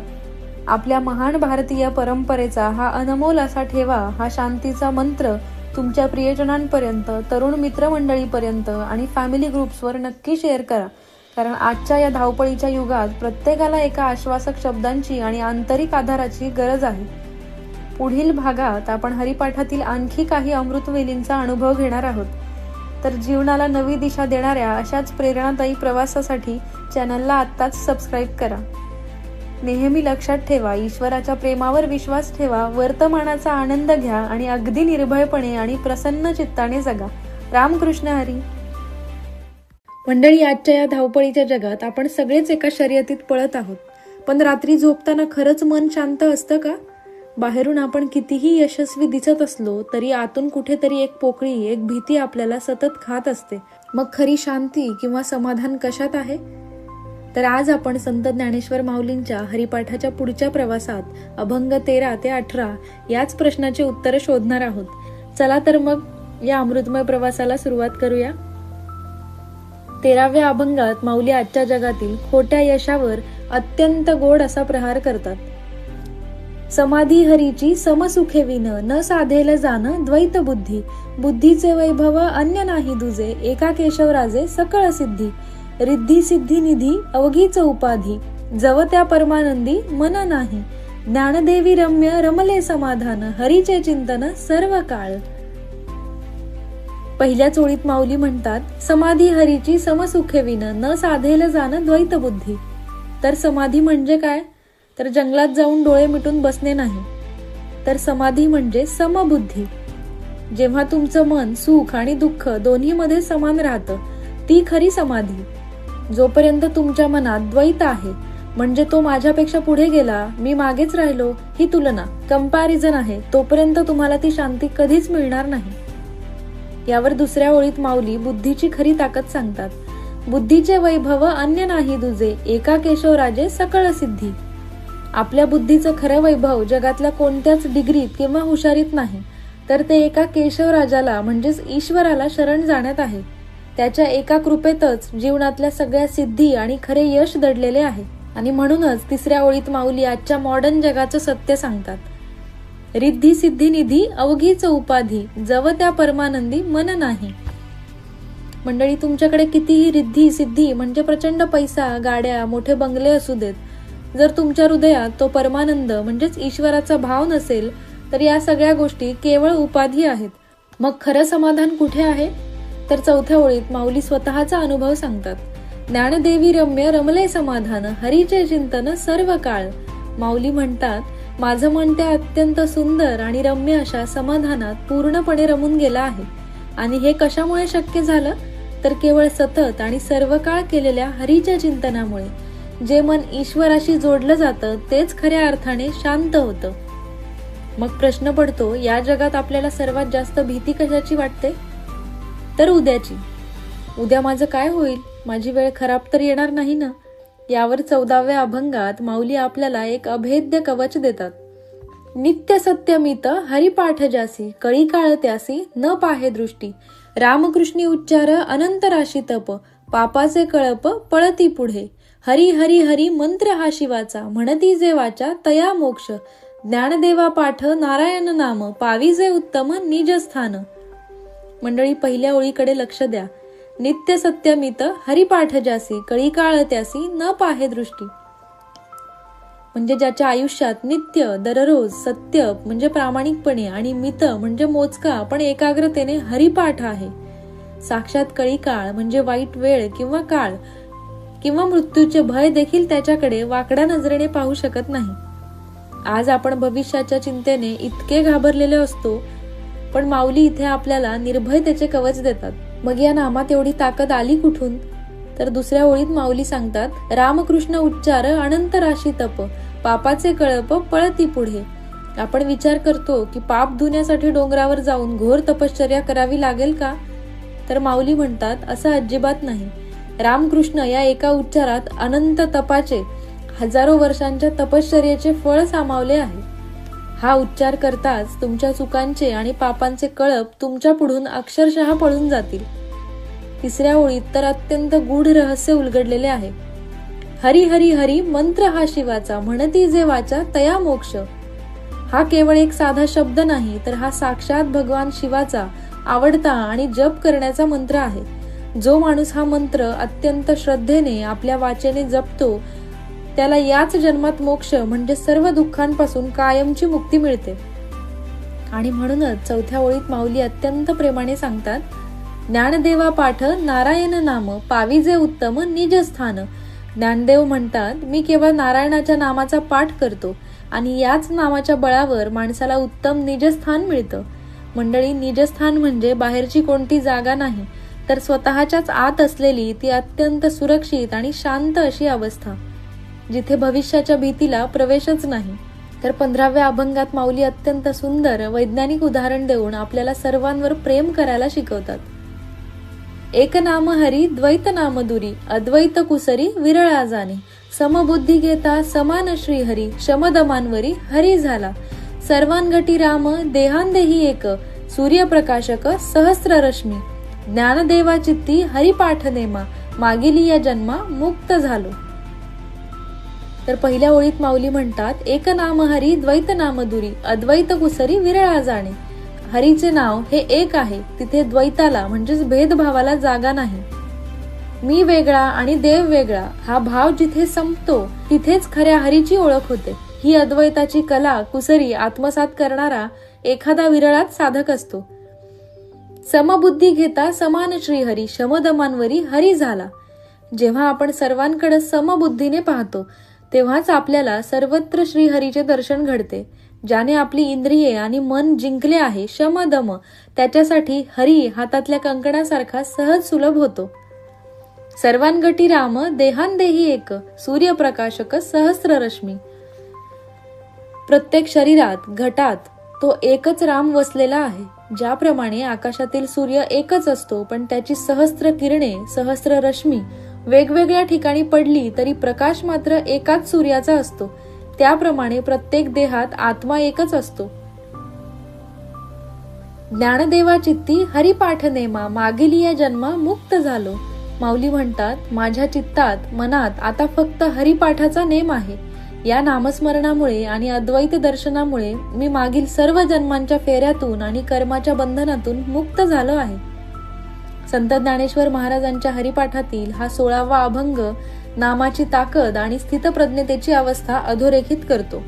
आपल्या महान भारतीय परंपरेचा हा अनमोल असा ठेवा, हा शांतीचा मंत्र तुमच्या प्रियजनांपर्यंत, तरुण मित्रमंडळीपर्यंत आणि फॅमिली ग्रुप्सवर नक्की शेअर करा. कारण आजच्या या धावपळीच्या युगात प्रत्येकाला एका आश्वासक शब्दांची आणि आंतरिक आधाराची गरज आहे. पुढील भागात आपण हरिपाठातील आणखी काही अमृतवेलींचा अनुभव घेणार आहोत. तर जीवनाला नवी दिशा देणाऱ्या अशाच प्रेरणादायी प्रवासासाठी चॅनलला आत्ताच सबस्क्राईब करा. नेहमी लक्षात ठेवा, ईश्वराच्या प्रेमावर विश्वास ठेवा, वर्तमानाचा आनंद घ्या आणि अगदी निर्भयपणे आणि प्रसन्न चित्ताने जगा. रामकृष्ण हरी. मंडळी, आजच्या या धावपळीच्या जगात आपण सगळेच एका शर्यतीत पळत आहोत. पण रात्री झोपताना खरंच मन शांत असतं का? बाहेरून आपण कितीही यशस्वी दिसत असलो तरी आतून कुठेतरी एक पोकळी, एक भीती आपल्याला सतत खात असते. मग खरी शांती किंवा समाधान कशात आहे? तर आज आपण संत ज्ञानेश्वर माऊलींच्या हरिपाठाच्या पुढच्या प्रवासात अभंग 13 ते 18 याच प्रश्नाचे उत्तर शोधणार आहोत. चला तर मग या अमृतमय प्रवासाला सुरुवात करूया. 13व्या अभंगात माऊली आजच्या जगातील खोट्या यशावर अत्यंत गोड असा प्रहार करतात. समाधी हरीची समसुखे विन, न साधेल जाण द्वैत बुद्धी. बुद्धीचे वैभव अन्य नाही दुजे, एका केशवराजे सकळ सिद्धी. रिद्धी सिद्धी निधी अवघीच उपाधी, जव त्या परमानंदी मन नाही. ज्ञानदेवी रम्य रमले समाधान, हरीचे चिंतन सर्व काळ. पहिल्या ओळीत माऊली म्हणतात, समाधी हरीची समसुखे विन, न साधेल जाण द्वैत बुद्धी. तर समाधी म्हणजे काय? तर जंगलात जाऊन डोळे मिटून बसणे नाही, तर समाधी म्हणजे समबुद्धी. जेव्हा तुमचं मन सुख आणि दुःख दोन्ही मध्ये समान राहतं, ती खरी समाधी. जोपर्यंत तुमच्या मनात द्वैत आहे, म्हणजे तो माझ्यापेक्षा पुढे गेला, मी मागेच राहिलो, ही तुलना, कंपॅरिझन आहे, तोपर्यंत तुम्हाला ती शांती कधीच मिळणार नाही. यावर दुसऱ्या ओळीत माऊली बुद्धीची खरी ताकद सांगतात. बुद्धीचे वैभव अन्य नाही दुजे, एका केशवराजे सकळ सिद्धी. आपल्या बुद्धीचं खरं वैभव जगातल्या कोणत्याच डिग्रीत किंवा हुशारीत नाही, तर ते एका केशवराजाला म्हणजेच ईश्वराला शरण जाण्यात आहे. त्याच्या एका कृपेतच जीवनातल्या सगळ्या सिद्धी आणि खरे यश दडलेले आहे. आणि म्हणूनच तिसऱ्या ओळीत माऊली आजच्या मॉडर्न जगाचं सत्य सांगतात. रिद्धी सिद्धी निधी अवघीच उपाधी, जव त्या परमानंदी मन नाही. मंडळी, तुमच्याकडे कितीही रिद्धी सिद्धी म्हणजे प्रचंड पैसा, गाड्या, मोठे बंगले असू देत, जर तुमच्या हृदयात तो परमानंद म्हणजेच ईश्वराचा भाव नसेल, तर या सगळ्या गोष्टी केवळ उपाधी आहेत. मग खरं समाधान कुठे आहे? तर चौथ्या ओळीत माऊली स्वतःचा अनुभव सांगतात. ज्ञानदेवी रम्य रमले समाधान, हरीचे चिंतन सर्व काळ. माऊली म्हणतात, माझं मन त्या अत्यंत सुंदर आणि रम्य अशा समाधानात पूर्णपणे रमून गेलं आहे. आणि हे कशामुळे शक्य झालं? तर केवळ सतत आणि सर्व काळ केलेल्या हरीच्या चिंतनामुळे. जे मन ईश्वराशी जोडलं जातं तेच खऱ्या अर्थाने शांत होतं. मग प्रश्न पडतो, या जगात आपल्याला सर्वात जास्त भीती कशाची वाटते? तर उद्याची. उद्या माझं काय होईल? माझी वेळ खराब तर येणार नाही ना? यावर 14व्या अभंगात माऊली आपल्याला एक अभेद्य कवच देतात. नित्य सत्यमित हरिपाठ जासी, कळी काळ त्यासी न पाहे दृष्टी. रामकृष्णी उच्चार अनंत राशी तप, पापाचे कळप पळती पुढे. हरी हरी हरी मंत्र हा शिवाचा, म्हणती जे वाचा तया मोक्ष. ज्ञानदेवा पाठ नारायण नाम, पावी जे उत्तम निज स्थान. मंडळी, पहिल्या ओळीकडे लक्ष द्या. नित्य सत्यमित हरिपाठ ज्यासी, कळी काळ त्यासी न पाहे दृष्टी. म्हणजे ज्याच्या आयुष्यात नित्य दररोज सत्य म्हणजे प्रामाणिकपणे आणि मित म्हणजे मोजका पण एकाग्रतेने हरिपाठ आहे. साक्षात कळी काळ म्हणजे वाईट वेळ किंवा काळ किंवा मृत्यूचे भय देखील त्याच्याकडे वाकड्या नजरेने पाहू शकत नाही. आज आपण भविष्याच्या चिंतेने इतके घाबरलेले असतो, पण माऊली इथे आपल्याला निर्भयतेचे कवच देतात. मग या नामात एवढी ताकद आली कुठून? तर दुसऱ्या ओळीत माऊली सांगतात, रामकृष्ण उच्चार अनंत राशी तप, पापाचे कळप पळती पुढे. आपण विचार करतो की पाप धुण्यासाठी डोंगरावर जाऊन घोर तपश्चर्या करावी लागेल का? तर माऊली म्हणतात, असं अजिबात नाही. रामकृष्ण या एका उच्चारात अनंत तपाचे, हजारो वर्षांच्या तपश्चर्याचे फळ सामावले आहे. हा उच्चार करताच तुमच्या चुकांचे आणि पापांचे कळप तुमच्या पुढून अक्षरशः पळून जातील. तिसऱ्या ओळीत तर अत्यंत गूढ रहस्य उलगडलेले आहे. हरी हरी हरी मंत्र हा शिवाचा, म्हणती जे वाचा तया मोक्ष. हा केवळ एक साधा शब्द नाही, तर हा साक्षात भगवान शिवाचा आवडता आणि जप करण्याचा मंत्र आहे. जो माणूस हा मंत्र अत्यंत श्रद्धेने आपल्या वाचेने जपतो, त्याला याच जन्मात मोक्ष म्हणजे सर्व दुःखांपासून कायमची मुक्ती मिळते. आणि म्हणूनच चौथ्या ओळीत माऊली अत्यंत प्रेमाने सांगतात, ज्ञानदेवा पाठ नारायण नाम, पाविजे उत्तम निज स्थान. ज्ञानदेव म्हणतात, मी केवळ नारायणाच्या नामाचा पाठ करतो आणि याच नामाच्या बळावर माणसाला उत्तम निजस्थान मिळतं. मंडळी, निजस्थान म्हणजे बाहेरची कोणती जागा नाही, तर स्वतःच्याच आत असलेली ती अत्यंत सुरक्षित आणि शांत अशी अवस्था, जिथे भविष्याच्या भीतीला प्रवेशच नाही. तर 15व्या अभंगात माऊली अत्यंत सुंदर वैज्ञानिक उदाहरण देऊन आपल्याला सर्वांवर प्रेम करायला शिकवतात. एक नाम हरी द्वैत नाम दुरी, अद्वैत कुसरी विरळा जाणे. समबुद्धी घेता समान श्रीहरी, शमदमांवरी हरी झाला. सर्वांगटी राम देहांदेही एक, सूर्यप्रकाशक सहस्र रश्मी. ज्ञानदेवा चित्ती हरिपाठ नेमा, मागिली या जन्मा मुक्त झालो. तर पहिल्या ओळीत माऊली म्हणतात, एक नाम हरी द्वैत नाम दुरी, अद्वैत कुसरी विरळा जाणे. हरीचे नाव हे एक आहे, तिथे द्वैताला म्हणजेच भेदभावाला जागा नाही. मी वेगळा आणि देव वेगळा हा भाव जिथे संपतो, तिथेच खऱ्या हरीची ओळख होते. ही अद्वैताची कला कुसरी आत्मसात करणारा एखादा विरळात साधक असतो. समबुद्धी घेता समान श्रीहरी, शमदमांवरी हरी झाला. जेव्हा आपण सर्वांकडे समबुद्धीने पाहतो, तेव्हाच आपल्याला सर्वत्र श्रीहरीचे दर्शन घडते. ज्याने आपली इंद्रिये आणि मन जिंकले आहे, शमदम, त्याच्यासाठी हरी हातातल्या कंकणासारखा सहज सुलभ होतो. सर्वांगटी राम देहांदेही एक, सूर्यप्रकाशक सहस्र रश्मी. प्रत्येक शरीरात घटात तो एकच राम वसलेला आहे. ज्याप्रमाणे आकाशातील सूर्य एकच असतो, पण त्याची सहस्त्र किरणे, सहस्त्र रश्मी वेगवेगळ्या ठिकाणी पडली तरी प्रकाश मात्र एकाच सूर्याचा असतो, त्याप्रमाणे प्रत्येक देहात आत्मा एकच असतो. ज्ञानदेवा चित्ती हरिपाठ नेमा, मागिली या जन्मा मुक्त झालो. माऊली म्हणतात, माझ्या चित्तात मनात आता फक्त हरिपाठाचा नेम आहे. या नामस्मरणामुळे आणि अद्वैत दर्शनामुळे मी मागील सर्व जन्मांच्या फेऱ्यातून आणि कर्माच्या बंधनातून मुक्त झालो आहे. संत ज्ञानेश्वर महाराजांच्या हरिपाठातील हा 16वा अभंग नामाची ताकद आणि स्थितप्रज्ञतेची अवस्था अधोरेखित करतो.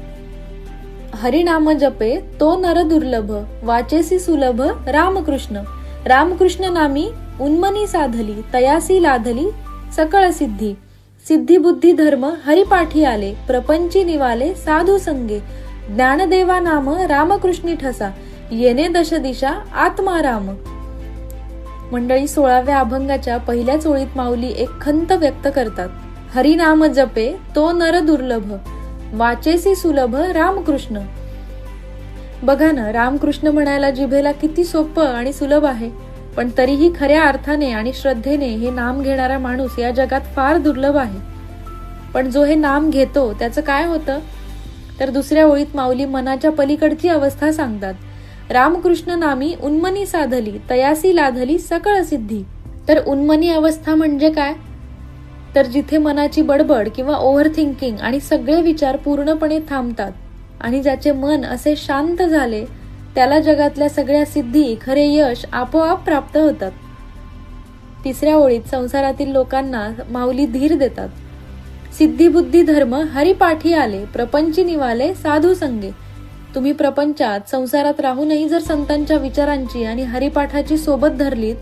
हरिनाम जपे तो नर दुर्लभ, वाचेसी सुलभ रामकृष्ण. रामकृष्ण नामी उन्मनी साधली, तयासी लाधली सकळ सिद्धी. सिद्धी बुद्धी धर्म हरिपाठी आले, प्रपंची निवाले साधू संगे. ज्ञानदेवा नाम रामकृष्णी ठसा, येणे दश दिशा आत्मा राम. मंडळी, 16व्या अभंगाच्या पहिल्याच ओळीत माऊली एक खंत व्यक्त करतात. हरिनाम जपे तो नर दुर्लभ, वाचेसी सुलभ रामकृष्ण. बघा ना, रामकृष्ण म्हणायला जिभेला किती सोपं आणि सुलभ आहे, पण तरीही खऱ्या अर्थाने आणि श्रद्धेने हे नाम घेणारा माणूस या जगात फार दुर्लभ आहे. पण जो हे नाम घेतो त्याचं काय होतं? तर दुसऱ्या ओळीत माऊली मनाच्या पलीकडची अवस्था सांगतात. रामकृष्ण नामी उन्मनी साधली, तयासी लाधली सकळ सिद्धी. तर उन्मनी अवस्था म्हणजे काय? तर जिथे मनाची बडबड किंवा ओव्हर थिंकिंग आणि सगळे विचार पूर्णपणे थांबतात आणि ज्याचे मन असे शांत झाले त्याला जगातल्या सगळ्या सिद्धी, खरे यश आपोआप प्राप्त होतात. तिसऱ्या ओळीत संसारातील लोकांना माऊली धीर देतात. सिद्धी बुद्धी धर्म हरिपाठी आले, प्रपंची निवाले साधू संगे. तुम्ही प्रपंचात संसारात राहूनही जर संतांच्या विचारांची आणि हरिपाठाची सोबत धरलीत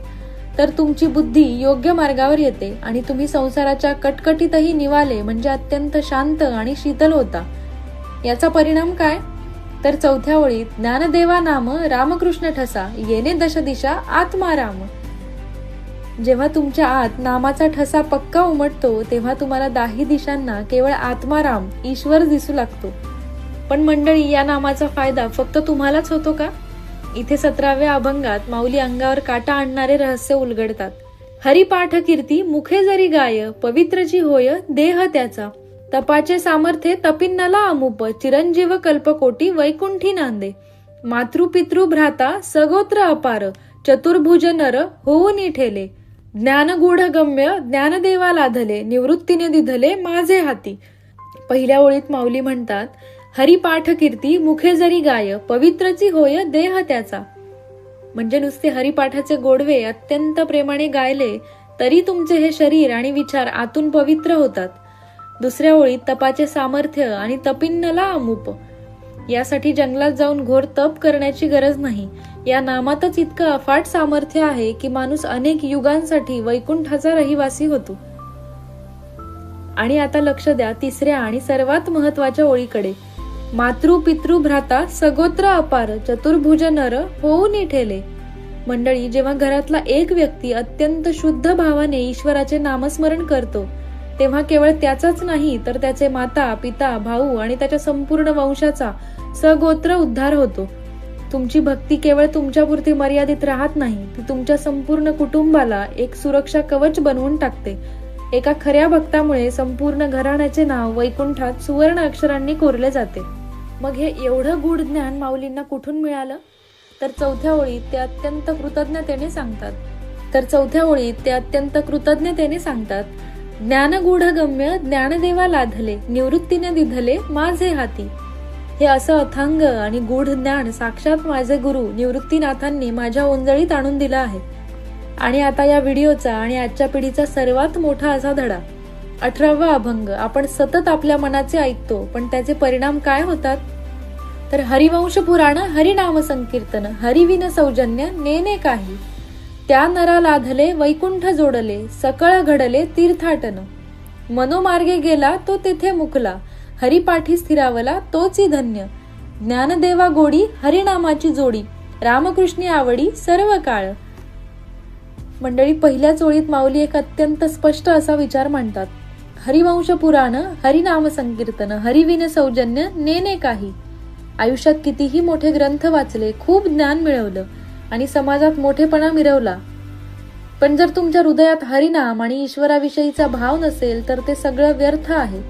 तर तुमची बुद्धी योग्य मार्गावर येते आणि तुम्ही संसाराच्या कटकटीतही निवाले म्हणजे अत्यंत शांत आणि शीतल होता. याचा परिणाम काय? तर चौथ्या ओळीत ज्ञानदेवा नाम रामकृष्ण ठसा, येणे दश दिशा आत्माराम. जेव्हा तुमच्या आत नामाचा ठसा पक्का उमटतो तेव्हा तुम्हाला दाही दिशांना केवळ आत्माराम ईश्वर दिसू लागतो. पण मंडळी, या नामाचा फायदा फक्त तुम्हालाच होतो का? इथे 17व्या अभंगात माऊली अंगावर काटा आणणारे रहस्य उलगडतात. हरिपाठ कीर्ती मुखे जरी गाय, पवित्रची होय देह त्याचा. तपाचे सामर्थ्य तपिन्नला अमुप, चिरंजीव कल्पकोटी वैकुंठी नांदे. मातृपितृ भ्राता सगोत्र अपार, चतुर्भुज नर होऊन ठेले. ज्ञानगूढ गम्य ज्ञानदेवा लाधले, निवृत्तीने दिधले माझे हाती. पहिल्या ओळीत माऊली म्हणतात, हरिपाठ कीर्ती मुखे जरी गाय, पवित्रची होय देह त्याचा. म्हणजे नुसते हरिपाठाचे गोडवे अत्यंत प्रेमाने गायले तरी तुमचे हे शरीर आणि विचार आतून पवित्र होतात. दुसऱ्या ओळीत तपाचे सामर्थ्य आणि तपिन्नला अमुप. यासाठी जंगलात जाऊन घोर तप करण्याची गरज नाही. या नामातच इतकं अफाट सामर्थ्य आहे की माणूस अनेक युगांसाठी वैकुंठाचा रहिवासी होतो. आणि आता लक्ष द्या तिसऱ्या आणि सर्वात महत्वाच्या ओळीकडे. मातृ पितृ भ्राता सगोत्र अपार, चतुर्भुज नर होऊन ठेले. मंडळी, जेव्हा घरातला एक व्यक्ती अत्यंत शुद्ध भावाने ईश्वराचे नामस्मरण करतो तेव्हा केवळ त्याचाच नाही तर त्याचे माता, पिता, भाऊ आणि त्याच्या संपूर्ण वंशाचा सगोत्र उद्धार होतो. तुमची भक्ती केवळ तुमच्यापुरती मर्यादित राहत नाही, ती तुमच्या संपूर्ण कुटुंबाला एक सुरक्षा कवच बनवून टाकते. एका खऱ्या भक्तामुळे संपूर्ण घराण्याचे नाव वैकुंठात सुवर्ण अक्षरांनी कोरले जाते. मग हे एवढं गूढ ज्ञान माऊलींना कुठून मिळालं? तर चौथ्या ओळीत ते अत्यंत कृतज्ञतेने सांगतात, ज्ञानगूढ गम्य ज्ञानदेवा लाधले, निवृत्तीने दिधले माझे हाती. हे असं अथांग आणि गूढ ज्ञान साक्षात माझे गुरु निवृत्तीनाथांनी माझ्या ओंजळीत आणून दिलं आहे. आणि आता या व्हिडिओचा आणि आजच्या पिढीचा सर्वात मोठा असा धडा, 18वा अभंग आपण सतत आपल्या मनाचे ऐकतो, पण त्याचे परिणाम काय होतात? तर हरिवंश पुराण हरिनाम संकीर्तन, हरिविन सौजन्य नेने काही. त्या नरा लाधले वैकुंठ जोडले, सकळ घडले तीर्थाटन. मनोमार्गे गेला तो तेथे मुकला, हरिपाठी स्थिरावला तोची धन्य. ज्ञानदेवा गोडी हरिनामाची जोडी, रामकृष्णी आवडी सर्व काळ. मंडळी, पहिल्याच ओळीत माऊली एक अत्यंत स्पष्ट असा विचार मांडतात. हरिवंश पुराण हरिनाम संकीर्तन, हरिविन सौजन्य नेने काही. आयुष्यात कितीही मोठे ग्रंथ वाचले, खूप ज्ञान मिळवलं आणि समाजात मोठेपणा मिरवला, पण जर तुमच्या हृदयात हरिनाम आणि ईश्वराविषयीचा भाव नसेल तर ते सगळं व्यर्थ आहे.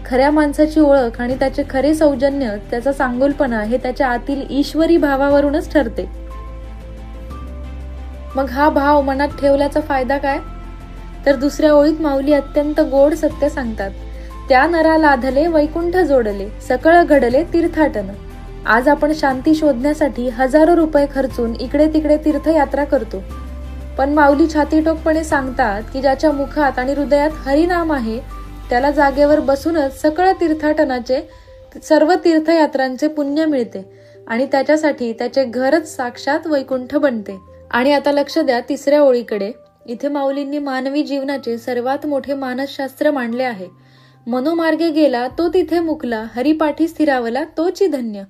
खऱ्या माणसाची ओळख आणि त्याचे खरे सौजन्य, त्याचा चांगुलपणा हे त्याच्या आतील ईश्वरी भावावरूनच ठरते. मग हा भाव मनात ठेवल्याचा फायदा काय? तर दुसऱ्या ओळीत माऊली अत्यंत गोड सत्य सांगतात. त्या नरा लाधले वैकुंठ जोडले, सकळ घडले तीर्थाटन. आज आपण शांती शोधण्यासाठी हजारो रुपये खर्चून इकडे तिकडे तीर्थयात्रा करतो, पण माऊली छातीटोकपणे सांगतात की ज्याच्या मुखात आणि हृदयात हरिनाम आहे त्याला जागेवर बसूनच सकळ तीर्थाटनाचे, सर्व तीर्थयात्रांचे पुण्य मिळते आणि त्याच्यासाठी त्याचे घरच साक्षात वैकुंठ बनते. आणि आता लक्ष द्या तिसऱ्या ओळीकडे. इथे माऊलींनी मानवी जीवनाचे सर्वात मोठे मानसशास्त्र मांडले आहे. मनोमार्गे गेला तो तिथे मुकला, हरिपाठी स्थिरावला तोची धन्य.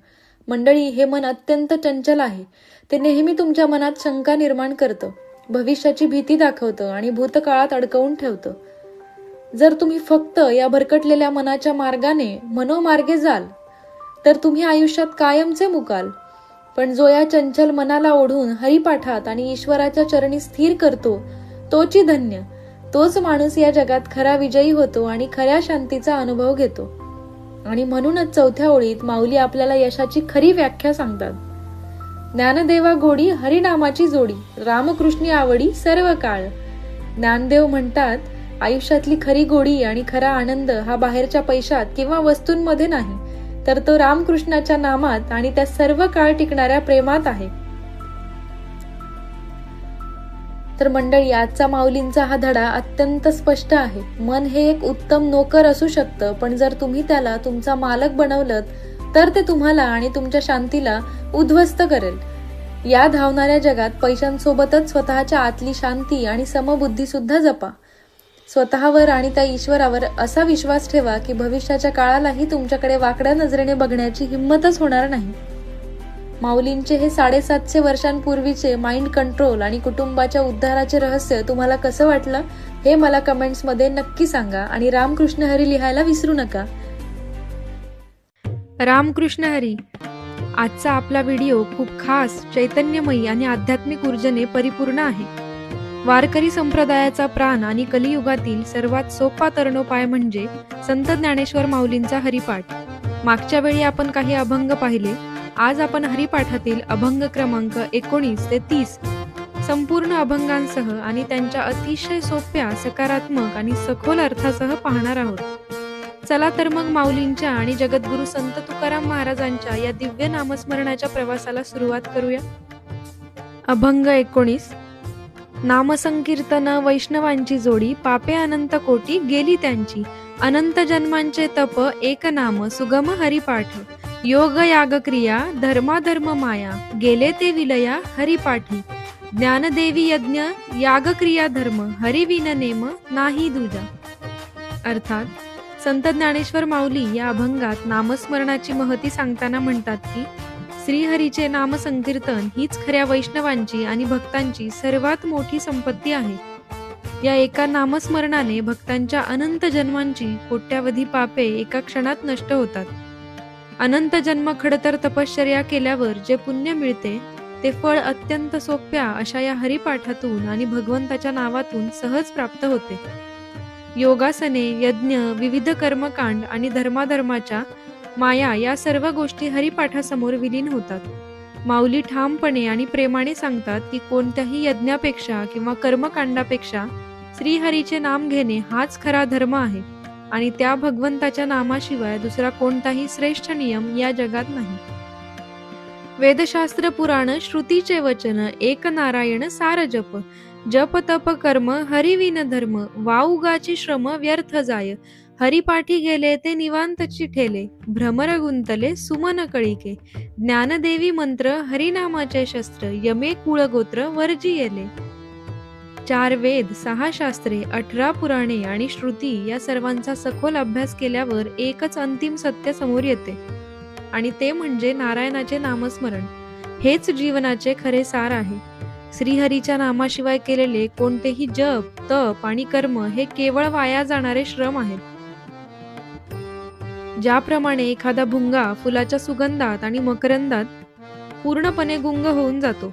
मंडळी, हे मन अत्यंत चंचल आहे. ते नेहमी तुमच्या मनात शंका निर्माण करतं, भविष्याची भीती दाखवतं आणि भूतकाळात अडकवून ठेवतं. जर तुम्ही फक्त या भरकटलेल्या मनाच्या मार्गाने मनोमार्गे जाल तर तुम्ही आयुष्यात कायमचे मुकाल. पण जो या चंचल मनाला ओढून हरिपाठात आणि ईश्वराच्या चरणी स्थिर करतो तोची धन्य. तोच माणूस या जगात खरा विजयी होतो आणि खऱ्या शांतीचा अनुभव घेतो. आणि म्हणूनच चौथ्या ओळीत माऊली आपल्याला यशाची खरी व्याख्या सांगतात. ज्ञानदेवा गोडी हरिनामाची जोडी, रामकृष्णी आवडी सर्व काळ. ज्ञानदेव म्हणतात, आयुष्यातली खरी गोडी आणि खरा आनंद हा बाहेरच्या पैशात किंवा वस्तूंमध्ये नाही, तर तो रामकृष्णाच्या नामात आणि त्या सर्व काळ टिकणाऱ्या प्रेमात आहे. तर मंडळी, आजचा माऊलींचा हा धडा अत्यंत स्पष्ट आहे. मन हे एक उत्तम नोकर असू शकतं, पण जर तुम्ही त्याला तुमचा मालक बनवलं तर ते तुम्हाला आणि तुमच्या शांतीला उद्ध्वस्त करेल. या धावणाऱ्या जगात पैशांसोबतच स्वतःच्या आतली शांती आणि समबुद्धी सुद्धा जपा. स्वतःवर आणि त्या ईश्वरावर असा विश्वास ठेवा की भविष्याच्या काळालाही तुमच्याकडे वाकड्या नजरेने बघण्याची हिंमतच होणार नाही. माऊलींचे हे 750 वर्षांपूर्वीचे माइंड कंट्रोल आणि कुटुंबाच्या उद्धाराचे रहस्य तुम्हाला कसं वाटलं हे मला कमेंट्स मध्ये नक्की सांगा आणि रामकृष्ण हरी लिहायला विसरू नका. रामकृष्ण हरी. आजचा आपला व्हिडिओ खूप खास, चैतन्यमयी आणि आध्यात्मिक ऊर्जेने परिपूर्ण आहे. वारकरी संप्रदायाचा प्राण आणि कलियुगातील सर्वात सोपा तरणोपाय म्हणजे संत ज्ञानेश्वर माऊलींचा हरिपाठ. मागच्या वेळी आपण काही अभंग पाहिले. आज आपण हरिपाठातील अभंग क्रमांक 19 ते 30 संपूर्ण अभंगांसह आणि त्यांच्या अतिशय सोप्या, सकारात्मक आणि सखोल अर्थासह पाहणार आहोत. चला तर मग माऊलींच्या आणि जगद्गुरु संत तुकाराम महाराजांच्या या दिव्य नामस्मरणाच्या प्रवासाला सुरुवात करूया. अभंग 19. नामसंकीर्तन वैष्णवांची जोडी, पापे अनंत कोटी गेली त्यांची. अनंत जन्मांचे तप, एक नाम सुगम हरिपाठ. योग याग क्रिया, धर्माधर्म माया, गेले ते विलया हरिपाठी. ज्ञानदेवी यज्ञ, याग क्रिया धर्म, हरिविन नेम नाही दुजा. अर्थात संत ज्ञानेश्वर माऊली या अभंगात नामस्मरणाची महती सांगताना म्हणतात की श्रीहरीचे नामसंकीर्तन हीच खऱ्या वैष्णवांची आणि भक्तांची सर्वात मोठी संपत्ती आहे. या एका नामस्मरणाने भक्तांच्या अनंत जन्मांची कोट्यावधी पापे एका क्षणात नष्ट होतात. अनंत जन्म खडतर तपश्चर्या केल्यावर जे पुण्य मिळते ते फळ अत्यंत सोप्या अशा या हरिपाठातून आणि भगवंताच्या नावातून सहज प्राप्त होते. योगासने, यज्ञ, विविध कर्मकांड आणि धर्माधर्माच्या माया या सर्व गोष्टी हरिपाठासमोर विलीन होतात. माऊली ठामपणे आणि प्रेमाने सांगतात की कोणत्याही यज्ञापेक्षा किंवा कर्मकांडापेक्षा श्रीहरीचे नाम घेणे हाच खरा धर्म आहे आणि त्या भगवंताच्या नामाशिवाय दुसरा कोणताही श्रेष्ठ नियम या जगात नाही. वेदशास्त्र पुराण श्रुतीचे वचन, एक नारायण सार जप. जप तप कर्म हरिविन धर्म, वाउगाची श्रम व्यर्थ जाय. हरिपाठी गेले ते निवांतची ठेले, भ्रमर गुंतले सुमन कळिके. ज्ञानदेवी मंत्र हरिनामाचे शस्त्र, यमे कुळगोत्र वर्जी येले. 4 वेद, 6 शास्त्रे, 18 पुराणे आणि श्रुती या सर्वांचा सखोल अभ्यास केल्यावर एकच अंतिम सत्य समोर येते आणि ते म्हणजे नारायणाचे नामस्मरण. हेच जीवनाचे खरे सार आहे. श्रीहरीच्या नामाशिवाय केलेले कोणतेही जप, तप आणि कर्म हे केवळ वाया जाणारे श्रम आहेत. ज्याप्रमाणे एखादा भुंगा फुलाच्या सुगंधात आणि मकरंदात पूर्णपणे गुंग होऊन जातो,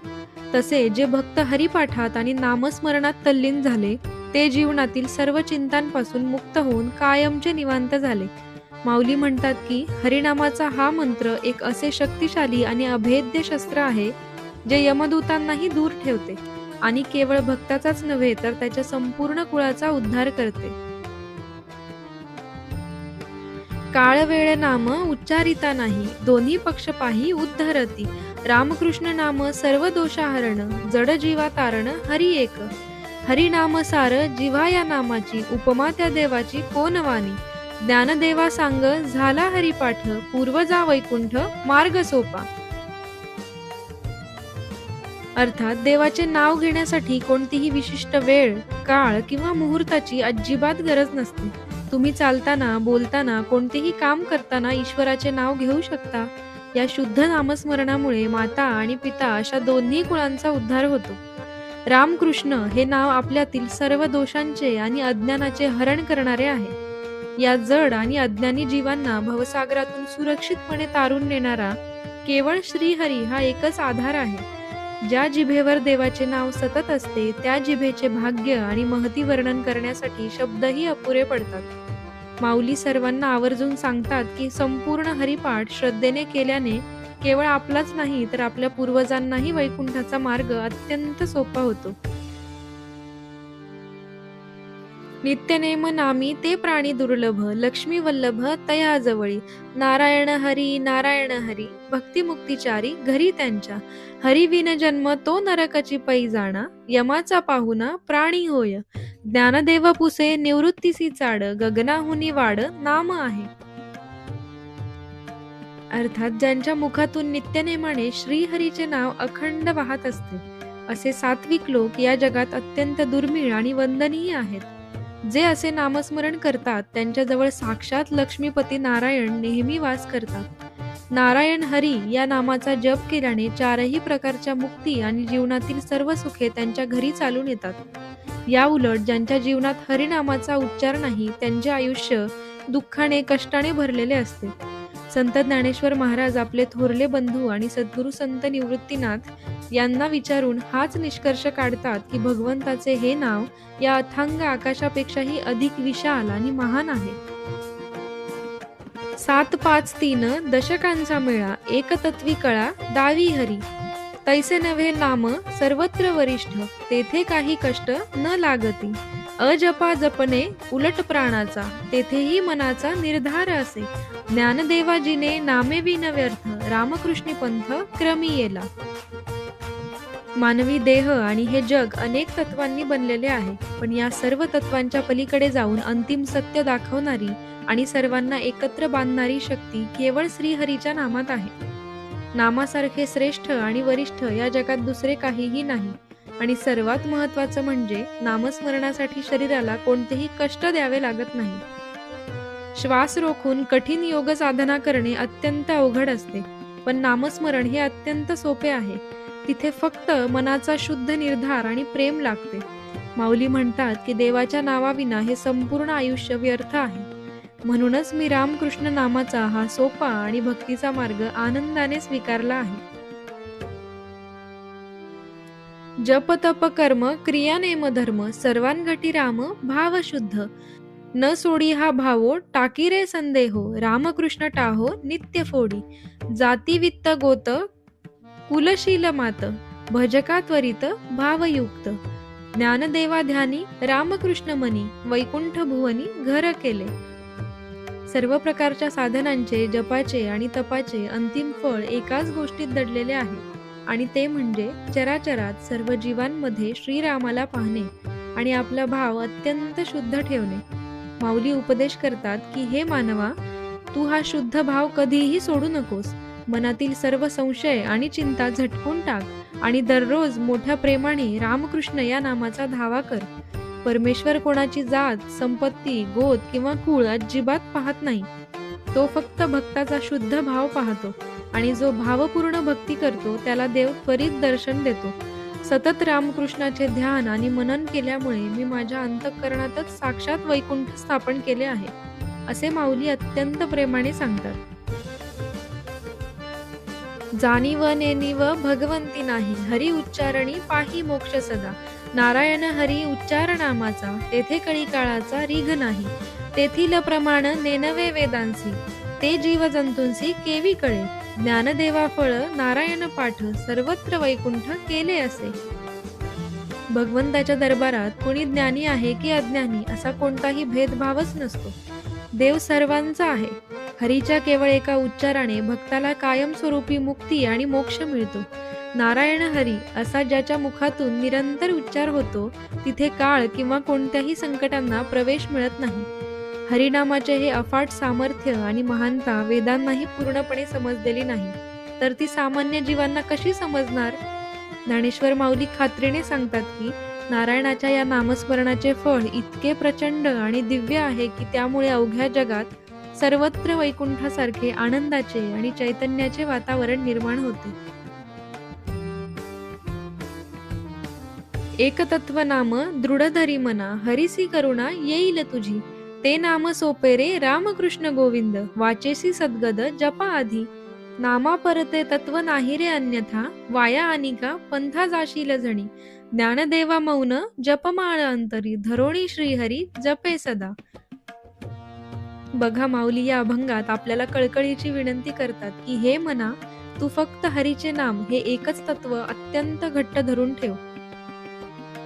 तसे जे भक्त हरिपाठात आणि नामस्मरणात तल्लीन झाले ते जीवनातील सर्व चिंतांपासून मुक्त होऊन कायमचे निवांत झाले. माऊली म्हणतात की हरिनामाचा हा मंत्र एक असे शक्तिशाली आणि अभेद्य शस्त्र आहे जे यमदूतांनाही दूर ठेवते आणि केवळ भक्ताचाच नव्हे तर त्याच्या संपूर्ण कुळाचा उद्धार करते. काळ वेळ नाम उच्चारिता नाही, दोन्ही पक्ष पाही उद्धरती. रामकृष्ण नाम सर्व दोषाहरण, जड जीवा तारण हरी एक. हरिनाम सार जिव्हा या नामाची, उपमा त्या देवाची कोण वाणी. ज्ञानदेवा सांग झाला हरिपाठ, पूर्वजा वैकुंठ मार्ग सोपा. अर्थात देवाचे नाव घेण्यासाठी कोणतीही विशिष्ट वेळ, काळ किंवा मुहूर्ताची अजिबात गरज नसते. तुम्ही चालताना, बोलताना, कोणतेही काम करताना ईश्वराचे नाव घेऊ शकता. या शुद्ध नामस्मरणामुळे माता आणि पिता अशा दोन्ही कुळांचा उद्धार होतो. रामकृष्ण हे नाव आपल्यातील सर्व दोषांचे आणि अज्ञानाचे हरण करणारे आहे. या जड आणि अज्ञानी जीवांना भवसागरातून सुरक्षितपणे तारून नेणारा केवळ श्रीहरी हा एकच आधार आहे. ज्या जिभेवर देवाचे नाव सतत असते त्या जिभेचे भाग्य आणि महती वर्णन करण्यासाठी शब्दही अपुरे पडतात. माऊली सर्वांना आवर्जून सांगतात की संपूर्ण हरिपाठ श्रद्धेने केल्याने केवळ आपलाच नाही तर आपल्या पूर्वजांनाही वैकुंठाचा मार्ग अत्यंत सोपा होतो. नित्यनेम नामी ते प्राणी दुर्लभ, लक्ष्मी वल्लभ तया जवळी. नारायण हरी भक्तिमुक्तिचारी घरी त्यांच्या. हरी विन जन्म तो नरकची पै जाणा, यमाचा पाहुणा प्राणी होय. ज्ञानदेव पुसे निवृत्तीसी चाड, गगनाहुनी वाड नाम आहे. अर्थात ज्यांच्या मुखातून नित्यनेमाने श्रीहरीचे नाव अखंड वाहत असते, असे सात्विक लोक या जगात अत्यंत दुर्मिळ आणि वंदनीय आहेत. जे असे नामस्मरण करतात त्यांच्याजवळ साक्षात लक्ष्मीपती नारायण नेहमी वास करतात. नारायण हरी या नामाचा जप केल्याने चारही प्रकारच्या मुक्ती आणि जीवनातील सर्व सुखे त्यांच्या घरी चालून येतात. या उलट ज्यांच्या जीवनात हरिनामाचा उच्चार नाही, त्यांचे आयुष्य दुःखाने कष्टाने भरलेले असते. संत ज्ञानेश्वर महाराज आपले थोरले बंधू आणि सद्गुरू संत निवृत्तीनाथ यांना विचारून हाच निष्कर्ष काढतात की भगवंताचे हे नाव या अथांग आकाशापेक्षाही अधिक विशाल आणि महान आहे. 753 दशकांचा मेळा, एकतत्वी कळा दावी हरी. तैसे नव्हे नाम सर्वत्र वरिष्ठ, तेथे काही कष्ट न लागती. अजपा जपणे उलट प्राणाचा, तेथेही मनाचा निर्धार असे. ज्ञानदेवाजीने नामे विन व्यर्थ, रामकृष्णी पंथ क्रमी येला. मानवी देह आणि हे जग अनेक तत्वांनी बनलेले आहे, पण या सर्व तत्वांच्या पलीकडे जाऊन अंतिम सत्य दाखवणारी आणि सर्वांना एकत्र बांधणारी शक्ती केवळ श्रीहरीच्या नामात आहे. नामासारखे श्रेष्ठ आणि वरिष्ठ या जगात दुसरे काहीही नाही. आणि सर्वात महत्त्वाचं म्हणजे नामस्मरणासाठी शरीराला कोणतेही कष्ट द्यावे लागत नाही. श्वास रोखून कठीण योग साधना करणे अत्यंत अवघड असते, पण नामस्मरण हे अत्यंत सोपे आहे. तिथे फक्त मनाचा शुद्ध निर्धार आणि प्रेम लागते. माऊली म्हणतात की देवाच्या नावाविना हे संपूर्ण आयुष्य व्यर्थ आहे. म्हणूनच मी रामकृष्ण नामाचा हा सोपा आणि भक्तीचा मार्ग आनंदाने स्वीकारला आहे. जप तप कर्म क्रिया नेम धर्म, सर्वांघटी राम भाव शुद्ध. न सोडी हा भावो टाकी रे संदेहो, रामकृष्ण टाहो नित्य फोडी. जाती वित्त गोत कुलशील मात, भजका त्वरित भावयुक्त. ज्ञानदेवा ध्यानी रामकृष्ण मनी, वैकुंठ भुवनी घर केले. सर्व प्रकारच्या साधनांचे, जपाचे आणि तपाचे अंतिम फळ एकाच गोष्टीत दडलेले आहे, आणि ते म्हणजे चराचरात सर्व जीवांमध्ये श्रीरामाला पाहणे आणि आपला भाव अत्यंत शुद्ध ठेवणे. माऊली उपदेश करतात की हे मानवा, तू हा शुद्ध भाव कधीही सोडू नकोस. मनातील सर्व संशय आणि चिंता झटकून टाक आणि दररोज मोठ्या प्रेमाने रामकृष्ण या नामाचा धावा कर. परमेश्वर कोणाची जात, संपत्ती, गोत किंवा कुळ अजिबात पाहत नाही. तो फक्त भक्ताचा शुद्ध भाव पाहतो, आणि जो भावपूर्ण भक्ती करतो त्याला देव त्वरित दर्शन देतो. सतत रामकृष्णाचे ध्यान आणि मनन केल्यामुळे मी माझ्या अंतःकरणातच साक्षात वैकुंठ स्थापन केले आहे, असे माऊली अत्यंत प्रेमाने सांगतात. जाणीव नेनीव भगवंती नाही, हरी उच्चारणी पाही मोक्ष सदा. नारायण हरी उच्चार नामाचा, तेथे कळी काळाचा रीघ नाही. तेथील प्रमाण नेनवे वेदांसी, ते जीवजंतूंसी केवी कळे. ज्ञानदेवा फळ नारायण पाठ, सर्वत्र वैकुंठ केले असे. भगवंताच्या दरबारात कोणी ज्ञानी आहे की अज्ञानी असा कोणताही भेदभावच नसतो. देव सर्वांचा आहे. हरीच्या केवळ एका उच्चाराने भक्ताला कायमस्वरूपी मुक्ती आणि मोक्ष मिळतो. नारायण हरी असा ज्याच्या मुखातून निरंतर उच्चार होतो, तिथे काळ किंवा कोणत्याही संकटांना प्रवेश मिळत नाही. हरिनामाचे हे अफाट सामर्थ्य आणि महानता वेदांनाही पूर्णपणे समजलेली नाही, तर ती सामान्य जीवांना कशी समजणार? ज्ञानेश्वर माऊली खात्रीने सांगतात की नारायणाच्या या नामस्मरणाचे फळ इतके प्रचंड आणि दिव्य आहे की त्यामुळे अवघ्या जगात सर्वत्र वैकुंठासारखे आनंदाचे आणि चैतन्याचे वातावरण निर्माण होते. एकतत्व नाम दृढ धरी मना, हरिसी करुणा येईल तुझी. ते नाम सोपे रे रामकृष्ण गोविंद, वाचेसी सद्गद जपा आधी. नामा परते तत्व नाही रे अन्यथा, वाया अनिका पंथा जाशील जणी. ज्ञानदेवा मौन जपमाळ अंतरी, धरोणी श्रीहरी जपे सदा. बघा, माऊली या अभंगात आपल्याला कळकळीची विनंती करतात की हे मना, तू फक्त हरीचे नाम हे एकच तत्व अत्यंत घट्ट धरून ठेव.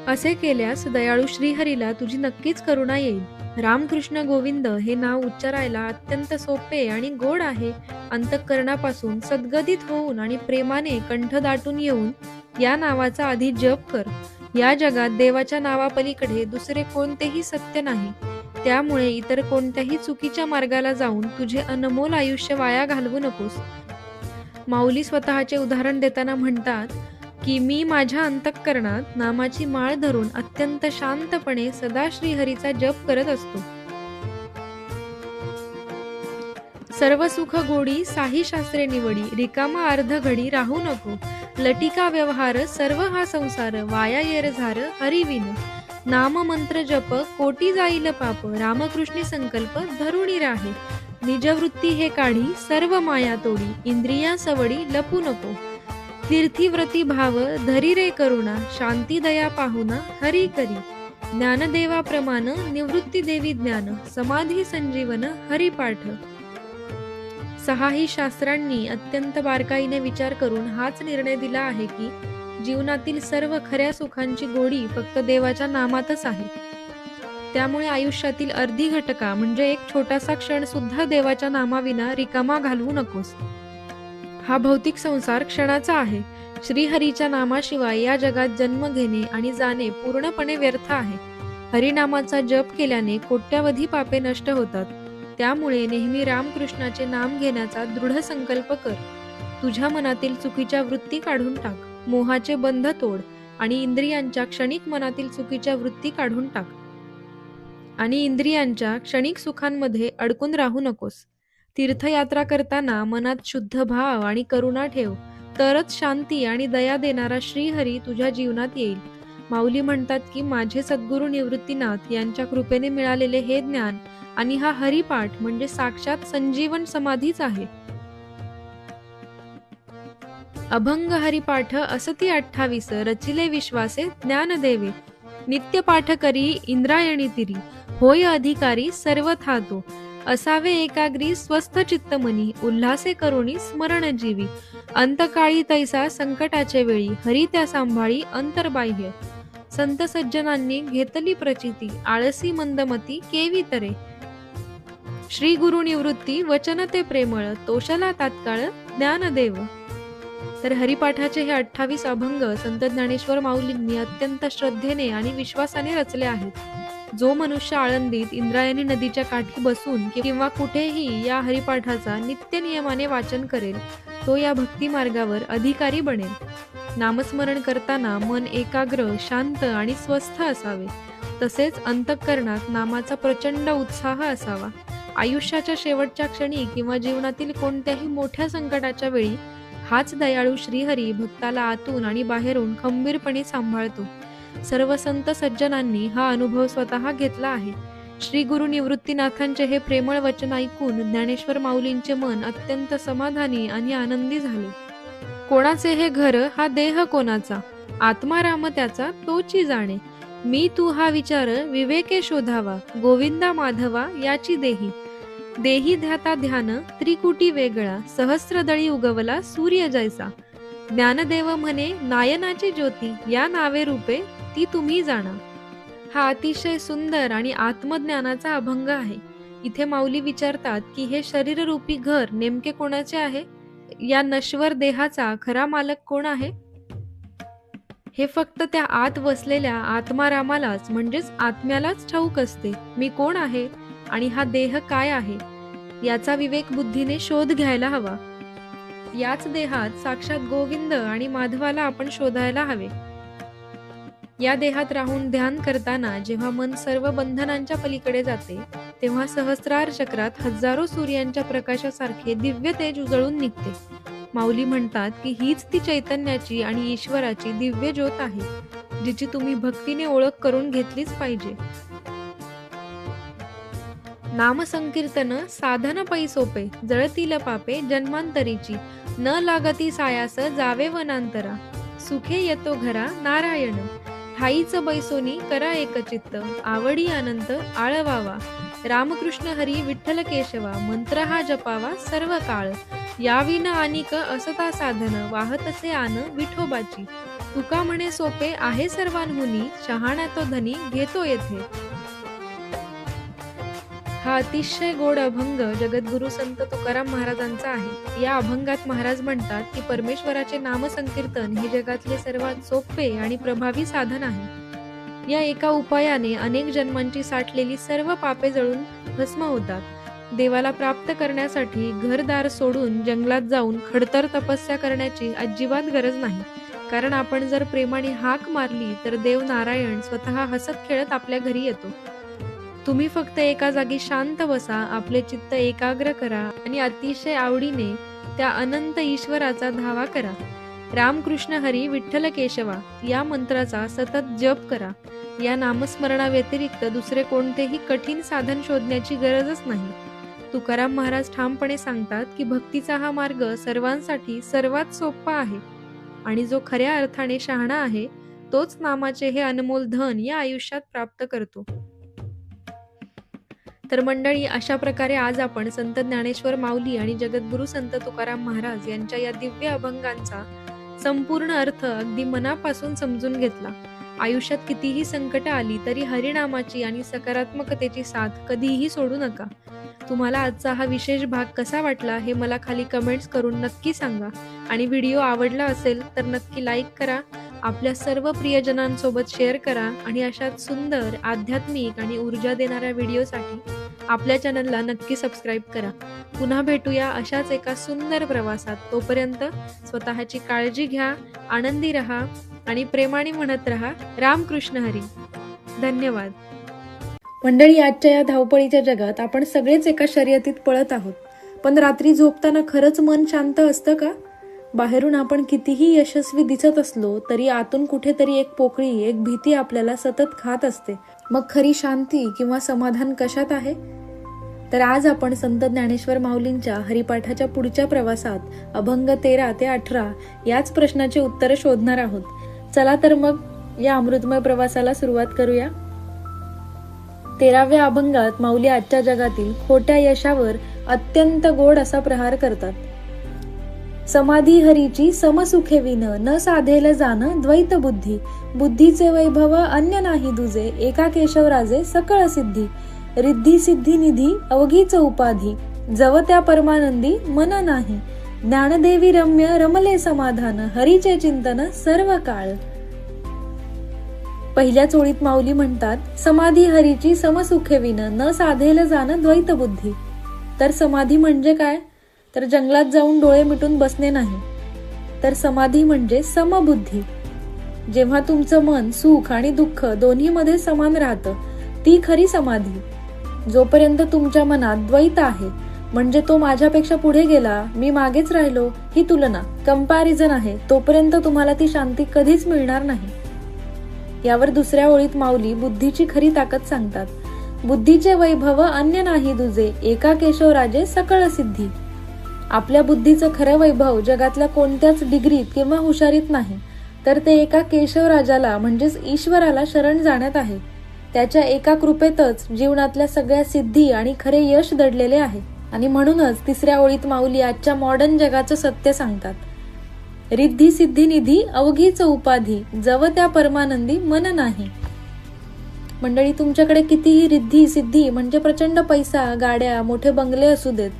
असे केल्यास दयाळू श्रीहरीला तुझी नक्कीच करुणा येईल. रामकृष्ण गोविंद हे नाव उच्चारायला अत्यंत सोपे आणि गोड आहे. अंतःकरणापासून सद्गदित होऊन आणि प्रेमाने कंठ दाटून येऊन या नावाचा आधी जप कर. या जगात देवाच्या नावापलीकडे दुसरे कोणतेही सत्य नाही. त्यामुळे इतर कोणत्याही चुकीच्या मार्गाला जाऊन तुझे अनमोल आयुष्य वाया घालवू नकोस. माऊली स्वतःचे उदाहरण देताना म्हणतात की मी माझ्या अंतःकरणात नामाची माळ धरून अत्यंत शांतपणे सदा श्रीहरीचा जप करत असतो. सर्व सुख गोडी साही शास्त्रे निवडी, रिकामा अर्ध घडी राहू नको. लटिका व्यवहार सर्व हा संसार, वाया येर झार हरिविन. नाम मंत्र जप कोटी जाईल पाप, रामकृष्णी संकल्प धरुणी राहे. निजवृत्ती हे काढी सर्व माया तोडी, इंद्रिया सवडी लपू नको. तीर्थीव्रती भाव धरी रे करुणा, शांती दया पाहुना हरी करी. ज्ञानदेवा प्रमाण निवृत्ती देवी ज्ञान, समाधी संजीवन हरिपाठ. सहाही शास्त्रांनी अत्यंत बारकाईने विचार करून हाच निर्णय दिला आहे की जीवनातील सर्व खऱ्या सुखांची गोडी फक्त देवाच्या नामातच आहे. त्यामुळे आयुष्यातील अर्धी घटका म्हणजे एक छोटासा क्षण सुद्धा देवाच्या नामाविना रिकामा घालवू नकोस. हा भौतिक संसार क्षणाचा आहे. श्रीहरीच्या नामाशिवाय या जगात जन्म घेणे आणि जाणे पूर्णपणे व्यर्थ आहे. हरिनामाचा जप केल्याने कोट्यावधी पापे नष्ट होतात. त्यामुळे नेहमी रामकृष्णाचे नाम घेण्याचा दृढ संकल्प कर. तुझ्या मनातील चुकीच्या वृत्ती काढून टाक. मोहाचे बंध तोड आणि इंद्रियांच्या क्षणिक मनातील चुकीच्या वृत्ती काढून टाक. आणि इंद्रियांच्या क्षणिक सुखांमध्ये अडकून राहू नकोस. तीर्थयात्रा करताना मनात शुद्ध भाव आणि करुणा ठेव, तरच शांती आणि दया देणारा श्रीहरी तुझ्या जीवनात येईल. माऊली म्हणतात की माझे सद्गुरू निवृत्तीनाथ यांच्या कृपेने मिळालेले हे ज्ञान आणि हा हरिपाठ म्हणजे साक्षात संजीवन समाधीच आहे. अभंग हरिपाठ असती 28 रचिले विश्वासे ज्ञान देवे. नित्य पाठ करी इंद्रायणी तिरी, होय अधिकारी सर्व थातो. असावे एकाग्री स्वस्थ चित्तमनी, उल्हासे करुणी स्मरण जीवी. अंतकाळी तैसा संकटाचे वेळी, हरी त्या सांभाळी अंतर्बाह्य. संत सज्जनांनी घेतली प्रचिती, आळसी मंदमती केवी तरे. श्री गुरु निवृत्ती वचन ते प्रेमळ, तोषला तात्काळ ज्ञानदेव. तर हरिपाठाचे हे 28 अभंग संत ज्ञानेश्वर माऊलींनी अत्यंत श्रद्धेने आणि विश्वासाने रचले आहेत. जो मनुष्य आळंदीत इंद्रायणी नदीच्या काठी बसून किंवा कुठेही या हरिपाठाचा नित्य नियमाने वाचन करेल, तो या भक्ती मार्गावर अधिकारी बनेल. नामस्मरण करताना मन एकाग्र, शांत आणि स्वस्थ असावे. तसेच अंतःकरणात नामाचा प्रचंड उत्साह असावा. आयुष्याच्या शेवटच्या क्षणी किंवा जीवनातील कोणत्याही मोठ्या संकटाच्या वेळी हाच दयाळू श्रीहरी भक्ताला आतून आणि बाहेरून खंबीरपणे सांभाळतो. सर्व संत सज्जनांनी हा अनुभव स्वतः घेतला आहे. श्री गुरु निवृत्तीनाथांचे हे प्रेमळ वचन ऐकून ज्ञानेश्वर माऊलींचे मन अत्यंत समाधानी आणि आनंदी झाले. कोणाचे हे घर हा देह कोणाचा, आत्मा राम त्याचा तोची जाणे. मी तू हा विचार विवेके शोधावा, गोविंदा माधवा याची देही. देही ध्याता ध्यान त्रिकुटी वेगळा, सहस्रदळी उगवला सूर्य जैसा. ज्ञानदेव म्हणे नायनाची ज्योती, या नावे रूपे ती तुम्ही जाणा. हा अतिशय सुंदर आणि आत्मज्ञानाचा अभंग आहे. इथे माऊली विचारतात की हे शरीररूपी घर नेमके कोणाचे आहे? या नश्वर देहाचा खरा मालक कोण आहे? हे फक्त त्या आत वसलेल्या आत्मारामालाच म्हणजेच आत्म्यालाच ठाऊक असते. मी कोण आहे आणि हा देह काय आहे याचा विवेक बुद्धीने शोध घ्यायला हवा. याच देहात साक्षात गोविंद आणि माधवाला आपण शोधायला हवे. या देहात राहून ध्यान करताना जेव्हा मन सर्व बंधनांच्या पलीकडे जाते, तेव्हा सहस्रार चक्रात हजारो सूर्यांच्या प्रकाशासारखे दिव्य तेज उजळून निघते. माऊली म्हणतात की हीच ती चैतन्याची आणि ईश्वराची दिव्य ज्योत आहे, जिची तुम्ही भक्तीने ओळख करून घेतलीच पाहिजे. नाम संकीर्तन साधन पै सोपे, जळतील पापे जन्मांतरीची. न लागती सायास जावे वनांतरा, सुखे येतो घरा नारायण. ठाईच बैसोनी करा एकचित्त, आवडी अनंत आळवावा. रामकृष्ण हरी विठ्ठल केशवा, मंत्र हा जपावा सर्व काळ. याविन अनिक असता साधन, वाहतसे आन विठोबाची. तुका म्हणे सोपे आहे सर्वांहुनी, शहाणा तो धनी घेतो येथे. हा अतिशय गोड अभंग जगद्गुरु संत तुकाराम महाराजांचा आहे. या अभंगात महाराज म्हणतात की परमेश्वराचे नामसंकीर्तन हे जगातले सर्वात सोपे आणि प्रभावी साधन आहे. या एका उपायाने अनेक जन्मांची साठलेली सर्व पापे जळून भस्म होतात. देवाला प्राप्त करण्यासाठी घरदार सोडून जंगलात जाऊन खडतर तपस्या करण्याची अजिबात गरज नाही. कारण आपण जर प्रेमाने हाक मारली तर देव नारायण स्वतः हसत खेळत आपल्या घरी येतो. तुम्ही फक्त एका जागी शांत बसा, आपले चित्त एकाग्र करा आणि अतिशय आवडीने त्या अनंत ईश्वराचा धावा करा. रामकृष्ण हरी विठ्ठल केशवा या मंत्राचा सतत जप करा. या नामस्मरणाव्यतिरिक्त दुसरे कोणतेही कठीण साधन शोधण्याची गरजच नाही. तुकाराम महाराज ठामपणे सांगतात की भक्तीचा हा मार्ग सर्वांसाठी सर्वात सोपा आहे आणि जो खऱ्या अर्थाने शहाणा आहे तोच नामाचे हे अनमोल धन या आयुष्यात प्राप्त करतो. तर मंडळी, अशा प्रकारे आज आपण संत ज्ञानेश्वर माऊली आणि जगद्गुरु संत तुकाराम महाराज यांच्या या दिव्य अभंगांचा संपूर्ण अर्थ अगदी मनापासून समजून घेतला. आयुष्यात कितीही संकट आली तरी हरिनामाची आणि सकारात्मकतेची साथ कधीही सोडू नका. तुम्हाला आजचा हा विशेष भाग कसा वाटला हे मला खाली कमेंट्स करून नक्की सांगा आणि व्हिडिओ आवडला असेल तर नक्की लाईक करा, आपल्या सर्व प्रियजनांसोबत शेअर करा आणि अशाच सुंदर आध्यात्मिक आणि ऊर्जा देणाऱ्या व्हिडिओसाठी आपल्या चॅनलला नक्की सबस्क्राईब करा. पुन्हा भेटूया अशाच एका सुंदर प्रवासात. तोपर्यंत स्वतःची काळजी घ्या, आनंदी रहा आणि प्रेमाने म्हणत रहा रामकृष्ण हरी. धन्यवाद. मंडळी, आजच्या या धावपळीच्या जगात आपण सगळेच एका शर्यतीत पळत आहोत. पण रात्री झोपताना खरंच मन शांत असतं का? बाहेरून आपण कितीही यशस्वी दिसत असलो तरी आतून कुठेतरी एक पोकळी, एक भीती आपल्याला सतत खात असते. मग खरी शांती किंवा समाधान कशात आहे? तर आज आपण संत ज्ञानेश्वर माऊलींच्या हरिपाठाच्या पुढच्या प्रवासात अभंग 13 ते 18 याच प्रश्नाचे उत्तर शोधणार आहोत. चला तर मग या अमृतमय प्रवासाला सुरुवात करूया. 13व्या अभंगात माऊली आजच्या जगातील खोट्या यशावर अत्यंत गोड असा प्रहार करतात. समाधी हरीची समसुखे विन, न साधेल जाण द्वैत बुद्धी. बुद्धीचे वैभव अन्य नाही दुजे, एका केशवराजे सकळ सिद्धी. रिद्धी सिद्धी निधी अवघीच उपाधी, जव त्या परमानंदी मन नाही. ज्ञानदेवी रम्य रमले समाधान, हरीचे चिंतन सर्व काळ. पहिल्या ओळीत माऊली म्हणतात, समाधी हरीची समसुखे विन, न साधेल जाण द्वैत बुद्धी. तर समाधी म्हणजे काय? तर जंगलात जाऊन डोळे मिटून बसणे नाही, तर समाधी म्हणजे समबुद्धी. जेव्हा तुमचं मन सुख आणि दुःख दोन्ही मध्ये समान राहतं ती खरी समाधी. जोपर्यंत तुमच्या मनात द्वैत आहे, म्हणजे तो माझ्यापेक्षा पुढे गेला, मी मागेच राहिलो, ही तुलना, कंपॅरिझन आहे, तोपर्यंत तुम्हाला ती शांती कधीच मिळणार नाही. यावर दुसऱ्या ओळीत माऊली बुद्धीची खरी ताकद सांगतात. बुद्धीचे वैभव अन्य नाही दुजे, एका केशवराजे सकळ सिद्धी. आपल्या बुद्धीचं खरं वैभव जगातल्या कोणत्याच डिग्रीत किंवा हुशारीत नाही, तर ते एका केशवराजाला म्हणजेच ईश्वराला शरण जाण्यात आहे. त्याच्या एका कृपेतच जीवनातल्या सगळ्या सिद्धी आणि खरे यश दडलेले आहे. आणि म्हणूनच तिसऱ्या ओळीत माऊली आजच्या मॉडर्न जगाचं सत्य सांगतात. रिद्धी सिद्धी निधी अवघीच उपाधी, जव त्या परमानंदी मन नाही. मंडळी, तुमच्याकडे कितीही रिद्धी सिद्धी म्हणजे प्रचंड पैसा, गाड्या, मोठे बंगले असू देत,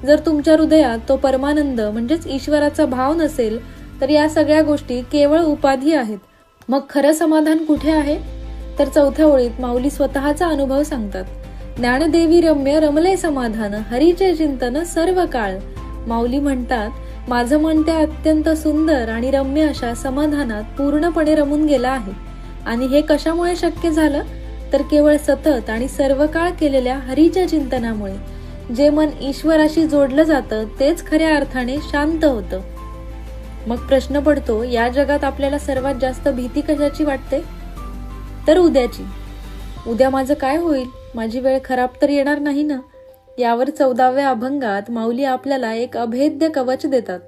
जर तुमच्या हृदयात तो परमानंद म्हणजेच ईश्वराचा भाव नसेल तर या सगळ्या गोष्टी केवळ उपाधी आहेत. मग खरं समाधान कुठे आहे? तर चौथ्या ओळीत माऊली स्वतःचा अनुभव सांगतात. ज्ञानदेवी रम्य रमले समाधान, हरीचे चिंतन सर्व काळ. माऊली म्हणतात, माझं मन त्या अत्यंत सुंदर आणि रम्य अशा समाधानात पूर्णपणे रमून गेलं आहे. आणि हे कशामुळे शक्य झालं? तर केवळ सतत आणि सर्व काळ केलेल्या हरीच्या चिंतनामुळे. जे मन ईश्वराशी जोडलं जातं तेच खऱ्या अर्थाने शांत होतं. मग प्रश्न पडतो, या जगात आपल्याला सर्वात जास्त भीती कशाची वाटते? तर उद्याची. उद्या माझं काय होईल? माझी वेळ खराब तर येणार नाही ना? यावर 14व्या अभंगात माऊली आपल्याला एक अभेद्य कवच देतात.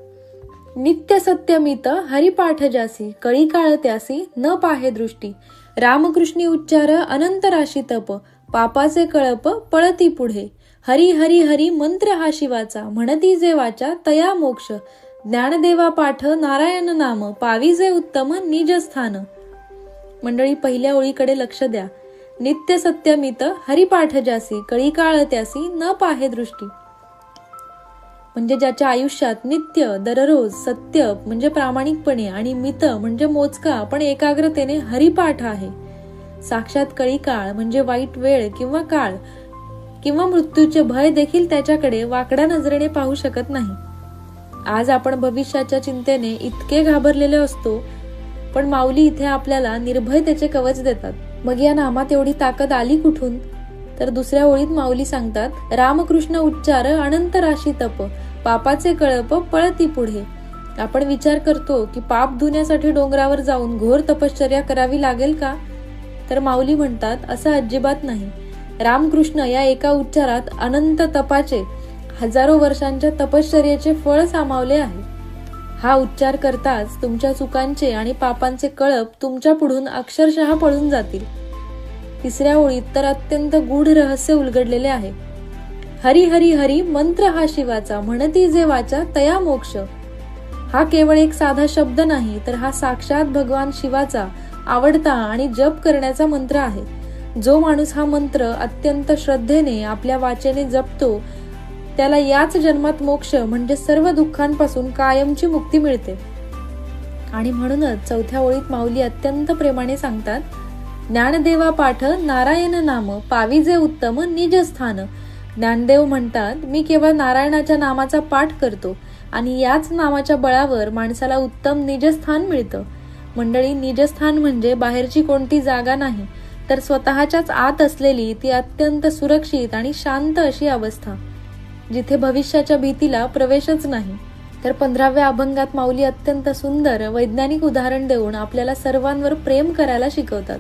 नित्य सत्यमित हरिपाठ जासी, कळी काळ त्यासी न पाहे दृष्टी. रामकृष्णी उच्चार अनंत राशी तप, पापाचे कळप पळती पुढे. हरी हरी हरी मंत्र हा शिवाचा, म्हणती जे वाचा तया मोक्ष. ज्ञानदेवा पाठ नारायण नाम पाविजे उत्तम निज स्थान. मंडळी, पहिल्या ओळीकडे लक्ष द्या. नित्य सत्यमित हरिपाठ जासी कळी काळ त्यासी न पाहे दृष्टी. म्हणजे ज्याच्या आयुष्यात नित्य दररोज सत्य म्हणजे प्रामाणिकपणे आणि मित म्हणजे मोजका पण एकाग्रतेने हरिपाठ आहे. साक्षात कळी काळ म्हणजे वाईट वेळ किंवा काळ किंवा मृत्यूचे भय देखील त्याच्याकडे वाकड्या नजरेने पाहू शकत नाही. आज आपण भविष्याच्या चिंतेने इतके घाबरलेले असतो, पण माऊली इथे आपल्याला निर्भयतेचे कवच देतात. मग या नामात एवढी ताकद आली कुठून? तर दुसऱ्या ओळीत माऊली सांगतात, रामकृष्ण उच्चार अनंत राशी तप पापाचे कळप पळती पुढे. आपण विचार करतो की पाप धुण्यासाठी डोंगरावर जाऊन घोर तपश्चर्या करावी लागेल का? तर माऊली म्हणतात, असं अजिबात नाही. रामकृष्ण या एका उच्चारात अनंत तपाचे, हजारो वर्षांच्या तपश्चर्याचे फळ सामावले आहे. हा उच्चार करताच तुमच्या चुकांचे आणि पापांचे कळप तुमच्या पुढून अक्षरशः पळून जातील. तिसऱ्या ओळीत तर अत्यंत गूढ रहस्य उलगडलेले आहे. हरी हरी हरी मंत्र हा शिवाचा म्हणती जे वाचा तया मोक्ष. हा केवळ एक साधा शब्द नाही, तर हा साक्षात भगवान शिवाचा आवडता आणि जप करण्याचा मंत्र आहे. जो माणूस हा मंत्र अत्यंत श्रद्धेने आपल्या वाचेने जपतो त्याला याच जन्मात मोक्ष म्हणजे सर्व दुःखांपासून कायमची मुक्ती मिळते. आणि म्हणूनच चौथ्या ओळीत माऊली अत्यंत प्रेमाने सांगतात, ज्ञानदेवा पाठ नारायण नाम पाविजे उत्तम निज स्थान. ज्ञानदेव म्हणतात, मी केवळ नारायणाच्या नामाचा पाठ करतो आणि याच नामाच्या बळावर माणसाला उत्तम निजस्थान मिळतं. मंडळी, निजस्थान म्हणजे बाहेरची कोणती जागा नाही, तर स्वतःच्याच आत असलेली ती अत्यंत सुरक्षित आणि शांत अशी अवस्था, जिथे भविष्याच्या भीतीला प्रवेशच नाही. तर 15व्या अभंगात माऊली अत्यंत सुंदर वैज्ञानिक उदाहरण देऊन आपल्याला सर्वांवर प्रेम करायला शिकवतात.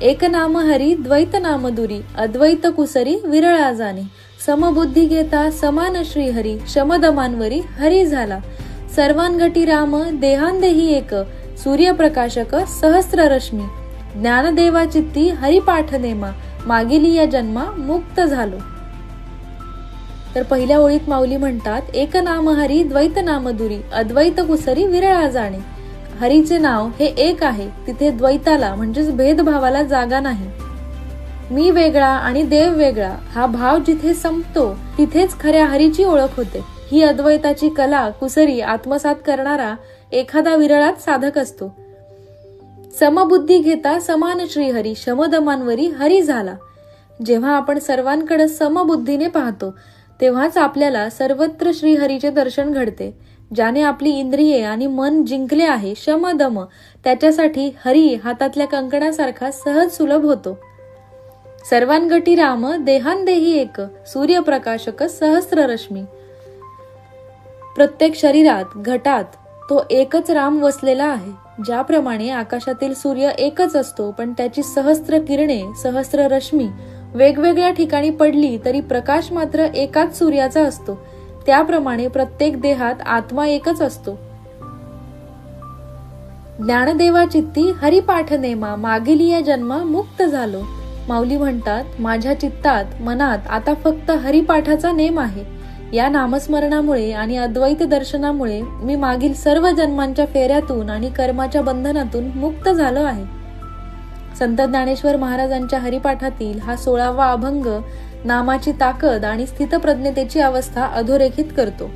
एक नाम हरी द्वैत नाम दुरी अद्वैत कुसरी विरळा जाणे. समबुद्धी घेता समान श्रीहरी शमदमांवरी हरी झाला. सर्वांगटी राम देहांदेही एक सूर्यप्रकाशक सहस्र रश्मी. ज्ञानदेवा चित्ती हरिपाठ नेमा मागिली या जन्मा मुक्त झालो. तर पहिल्या ओळीत माऊली म्हणतात, एक नाम हरी द्वैत नाम दुरी अद्वैत कुसरी विरळा जाणे. हरीचे नाव हे एक आहे, तिथे द्वैताला म्हणजेच भेदभावाला जागा नाही. मी वेगळा आणि देव वेगळा हा भाव जिथे संपतो तिथेच खऱ्या हरीची ओळख होते. ही अद्वैताची कला कुसरी आत्मसात करणारा एखादा विरळात साधक असतो. समबुद्धी घेता समान श्रीहरी शमदमांवरी हरी झाला. जेव्हा आपण सर्वांकडे समबुद्धीने पाहतो तेव्हाच आपल्याला सर्वत्र श्रीहरीचे दर्शन घडते. ज्याने आपली इंद्रिये आणि मन जिंकले आहे शमदम, त्याच्यासाठी हरी हातातल्या कंकणासारखा सहज सुलभ होतो. सर्वांगटी राम देहांदेही एक सूर्यप्रकाशक सहस्र रश्मी. प्रत्येक शरीरात घटात तो एकच राम वसलेला आहे. ज्याप्रमाणे आकाशातील सूर्य एकच असतो, पण त्याची सहस्त्र किरणे सहस्त्र रश्मी वेगवेगळ्या ठिकाणी पडली तरी प्रकाश मात्र एकाच सूर्याचा असतो, त्याप्रमाणे प्रत्येक देहात आत्मा एकच असतो. ज्ञानदेवा चित्ती हरिपाठ नेमा मागिली या जन्मा मुक्त झालो. माऊली म्हणतात, माझ्या चित्तात मनात आता फक्त हरिपाठाचा नेम आहे. या नामस्मरणामुळे आणि अद्वैत दर्शनामुळे मी मागील सर्व जन्मांच्या फेऱ्यातून आणि कर्माच्या बंधनातून मुक्त झालो आहे. संत ज्ञानेश्वर महाराजांच्या हरिपाठातील हा 16वा अभंग नामाची ताकद आणि स्थितप्रज्ञतेची अवस्था अधोरेखित करतो.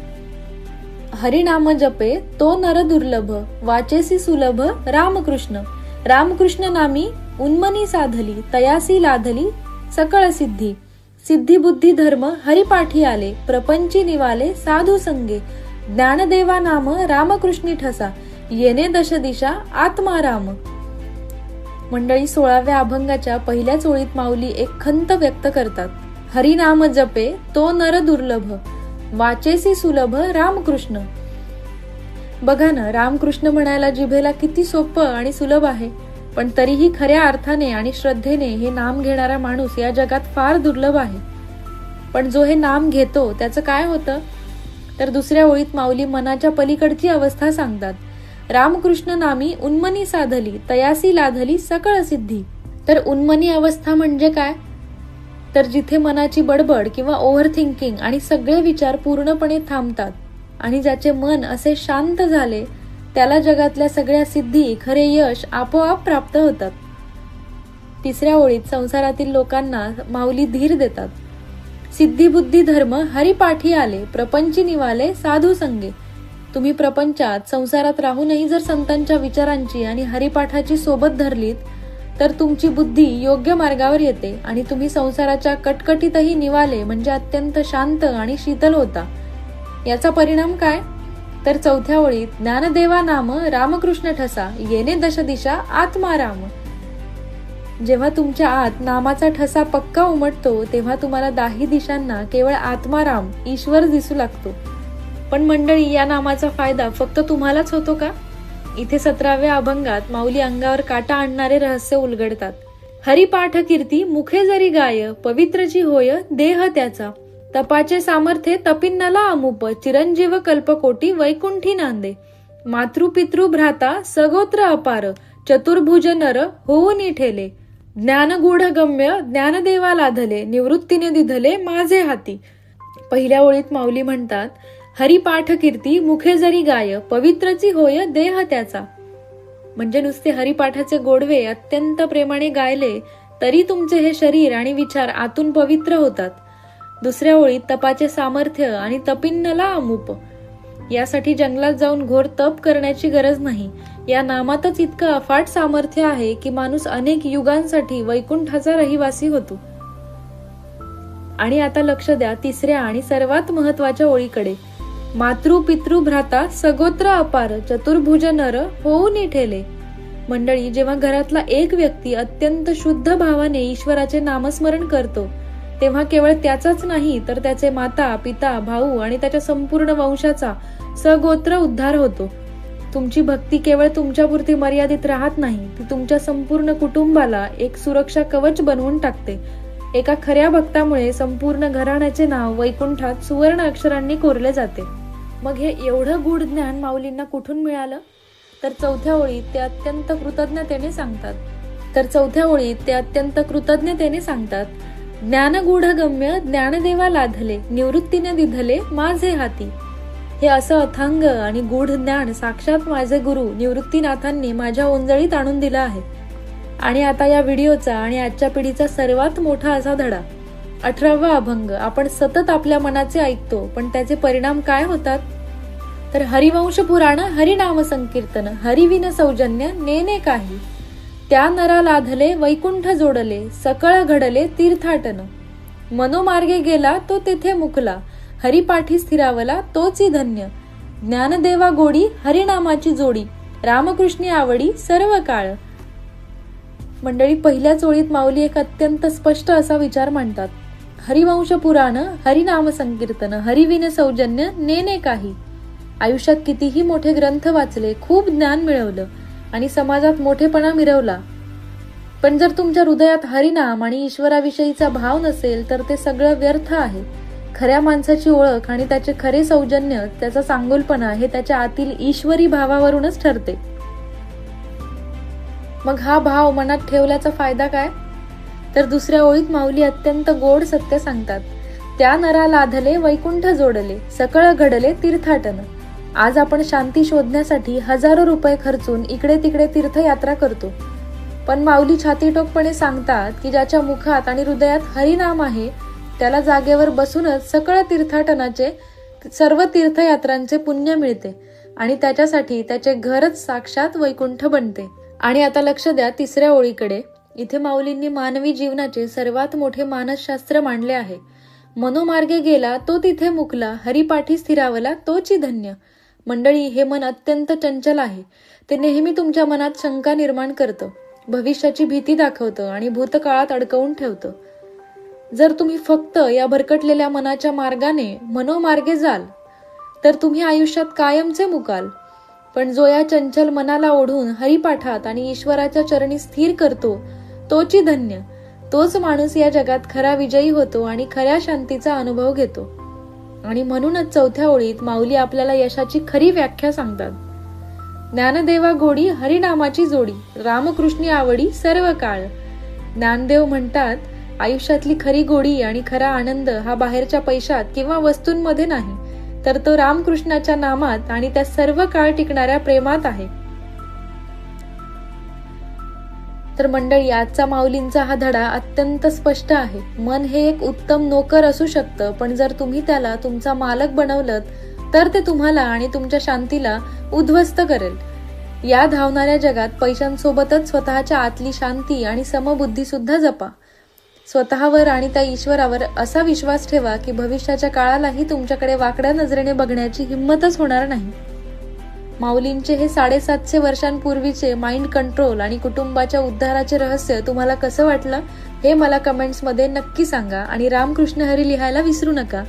हरिनाम जपे तो नर दुर्लभ वाचेसी सुलभ रामकृष्ण. रामकृष्ण नामी उन्मनी साधली तयासी लाधली सकळ सिद्धी. सिद्धी बुद्धी धर्म हरिपाठी आले प्रपंची निवाले साधू संगे. ज्ञानदेवा नाम रामकृष्णी ठसा येणे दश दिशा आत्मा राम. मंडळी, 16व्या अभंगाच्या पहिल्याच ओळीत माऊली एक खंत व्यक्त करतात. हरिनाम जपे तो नर दुर्लभ वाचेसी सुलभ रामकृष्ण. बघा ना, रामकृष्ण म्हणायला जिभेला किती सोपं आणि सुलभ आहे, पण तरीही खऱ्या अर्थाने आणि श्रद्धेने हे नाम घेणारा माणूस या जगात फार दुर्लभ आहे. पण जो हे नाम घेतो त्याचं काय होतं? तर दुसऱ्या ओळीत माऊली मनाच्या पलीकडची अवस्था सांगतात. रामकृष्ण नामी उन्मनी साधली तयासी लाधली सकळ सिद्धी. तर उन्मनी अवस्था म्हणजे काय? तर जिथे मनाची बडबड किंवा ओव्हर थिंकिंग आणि सगळे विचार पूर्णपणे थांबतात आणि ज्याचे मन असे शांत झाले त्याला जगातल्या सगळ्या सिद्धी, खरे यश आपोआप प्राप्त होतात. तिसऱ्या ओळीत संसारातील लोकांना माऊली धीर देतात. सिद्धी बुद्धी धर्म हरिपाठी आले, प्रपंची निवाले साधू संगे. तुम्ही प्रपंचात संसारात राहूनही जर संतांच्या विचारांची आणि हरिपाठाची सोबत धरलीत तर तुमची बुद्धी योग्य मार्गावर येते आणि तुम्ही संसाराच्या कटकटीतही निवाले म्हणजे अत्यंत शांत आणि शीतल होता. याचा परिणाम काय? तर चौथ्या ओळीत ज्ञानदेवा नाम रामकृष्ण ठसा, येणे दश दिशा आत्मा राम. जेव्हा तुमच्या आत नामाचा ठसा पक्का उमटतो तेव्हा तुम्हाला दाही दिशांना केवळ आत्माराम ईश्वर दिसू लागतो. पण मंडळी, या नामाचा फायदा फक्त तुम्हालाच होतो का? इथे 17व्या अभंगात माऊली अंगावर काटा आणणारे रहस्य उलगडतात. हरिपाठ कीर्ती मुखे जरी गाय, पवित्रची होय देह त्याचा. तपाचे सामर्थ्य तपिन्नला अमुप, चिरंजीव कल्पकोटी वैकुंठी नांदे. मातृपितृ भ्राता सगोत्र अपार, चतुर्भुज नर होऊनी ठेले. ज्ञानगूढ गम्य ज्ञानदेवा लाधले, निवृत्तीने दिधले माझे हाती. पहिल्या ओळीत माऊली म्हणतात, हरिपाठ कीर्ती मुखे जरी गाय, पवित्रची होय देह त्याचा. म्हणजे नुसते हरिपाठाचे गोडवे अत्यंत प्रेमाने गायले तरी तुमचे हे शरीर आणि विचार आतून पवित्र होतात. दुसऱ्या ओळीत तपाचे सामर्थ्य आणि तपिन्नला अमुप. यासाठी जंगलात जाऊन घोर तप करण्याची गरज नाही. या नामातच इतकं अफाट सामर्थ्य आहे की माणूस अनेक युगांसाठी वैकुंठाचा रहिवासी होतो. आणि आता लक्ष द्या तिसऱ्या आणि सर्वात महत्वाच्या ओळीकडे. मातृ पितृ भ्राता सगोत्र अपार, चतुर्भुज नर होऊनी ठेले. मंडळी, जेव्हा घरातला एक व्यक्ती अत्यंत शुद्ध भावाने ईश्वराचे नामस्मरण करतो तेव्हा केवळ त्याचाच नाही तर त्याचे माता, पिता, भाऊ आणि त्याच्या संपूर्ण वंशाचा सगोत्र उद्धार होतो. तुमची भक्ती केवळ तुमच्यापुरती मर्यादित राहत नाही, ती तुमच्या संपूर्ण कुटुंबाला एक सुरक्षा कवच बनवून टाकते. एका खऱ्या भक्तामुळे संपूर्ण घराण्याचे नाव वैकुंठात सुवर्ण अक्षरांनी कोरले जाते. मग हे एवढं गूढ ज्ञान माऊलींना कुठून मिळालं? तर चौथ्या ओळीत ते अत्यंत कृतज्ञतेने सांगतात, ज्ञानगूढ गम्य ज्ञानदेवा लाधले, निवृत्तीने दिधले माझे हाती. हे असं अथांग आणि गूढ ज्ञान साक्षात माझे गुरु निवृत्तीनाथांनी माझ्या ओंजळीत आणून दिलं आहे. आणि आता या व्हिडिओचा आणि आजच्या पिढीचा सर्वात मोठा असा धडा, 18वा अभंग आपण सतत आपल्या मनाचे ऐकतो, पण त्याचे परिणाम काय होतात? तर हरिवंश पुराण हरिनाम संकीर्तन, हरिविन सौजन्य नेने काही. त्या नरा लाधले वैकुंठ जोडले, सकळ घडले तीर्थाटन. मनोमार्गे गेला तो तेथे मुकला, हरिपाठी स्थिरावला तोची धन्य. ज्ञानदेवा गोडी हरिनामाची जोडी, रामकृष्णी आवडी सर्व काळ. मंडळी, पहिल्याच ओळीत माऊली एक अत्यंत स्पष्ट असा विचार मांडतात. हरिवंश पुराण हरिनाम संकीर्तन, हरिविन सौजन्य नेने काही. आयुष्यात कितीही मोठे ग्रंथ वाचले, खूप ज्ञान मिळवलं आणि समाजात मोठेपणा मिरवला, पण जर तुमच्या हृदयात हरिनाम आणि ईश्वराविषयीचा भाव नसेल तर ते सगळं व्यर्थ आहे. खऱ्या माणसाची ओळख आणि त्याचे खरे सौजन्य, त्याचा चांगुलपणा हे त्याच्या आतील ईश्वरी भावावरूनच ठरते. मग हा भाव मनात ठेवल्याचा फायदा काय? तर दुसऱ्या ओळीत माऊली अत्यंत गोड सत्य सांगतात. त्या नरा लाधले वैकुंठ जोडले, सकळ घडले तीर्थाटन. आज आपण शांती शोधण्यासाठी हजारो रुपये खर्चून इकडे तिकडे तीर्थयात्रा करतो, पण माऊली छातीटोकपणे सांगतात की ज्याच्या मुखात आणि हृदयात हरिनाम आहे त्याला जागेवर बसूनच सकळ तीर्थाटनाचे, सर्व तीर्थयात्रांचे पुण्य मिळते आणि त्याच्यासाठी त्याचे घरच साक्षात वैकुंठ बनते. आणि आता लक्ष द्या तिसऱ्या ओळीकडे. इथे माऊलींनी मानवी जीवनाचे सर्वात मोठे मानसशास्त्र मांडले आहे. मनोमार्गे गेला तो तिथे मुकला, हरिपाठी स्थिरावला तोची धन्य. मंडळी, हे मन अत्यंत चंचल आहे. ते नेहमी तुमच्या मनात शंका निर्माण करतं, भविष्याची भीती दाखवतं आणि भूतकाळात अडकवून ठेवतं. जर तुम्ही फक्त या भरकटलेल्या मनाच्या मार्गाने मनोमार्गे जाल तर तुम्ही आयुष्यात कायमचे मुकाल. पण जो या चंचल मनाला ओढून हरिपाठात आणि ईश्वराच्या चरणी स्थिर करतो तोची धन्य. तोच माणूस या जगात खरा विजयी होतो आणि खऱ्या शांतीचा अनुभव घेतो. आणि म्हणूनच चौथ्या ओळीत माऊली आपल्याला यशाची खरी व्याख्या सांगतात. ज्ञानदेवा गोडी हरिनामाची जोडी, रामकृष्णी आवडी सर्व काळ. ज्ञानदेव म्हणतात, आयुष्यातली खरी गोडी आणि खरा आनंद हा बाहेरच्या पैशात किंवा वस्तूंमध्ये नाही, तर तो रामकृष्णाच्या नामात आणि त्या सर्व काळ टिकणाऱ्या प्रेमात आहे. तर मंडळी, आजचा माऊलींचा हा धडा अत्यंत स्पष्ट आहे. मन हे एक उत्तम नोकर असू शकतं, पण जर तुम्ही त्याला तुमचा मालक बनवलं तर ते तुम्हाला आणि तुमच्या शांतीला उद्ध्वस्त करेल. या धावणाऱ्या जगात पैशांसोबतच स्वतःच्या आतली शांती आणि समबुद्धी सुद्धा जपा. स्वतःवर आणि त्या ईश्वरावर असा विश्वास ठेवा की भविष्याच्या काळालाही तुमच्याकडे वाकड्या नजरेने बघण्याची हिंमतच होणार नाही. माऊलींचे हे 750 वर्षांपूर्वीचे माइंड कंट्रोल आणि कुटुंबाच्या उद्धाराचे रहस्य तुम्हाला कसं वाटलं हे मला कमेंट्समध्ये नक्की सांगा आणि रामकृष्ण हरी लिहायला विसरू नका.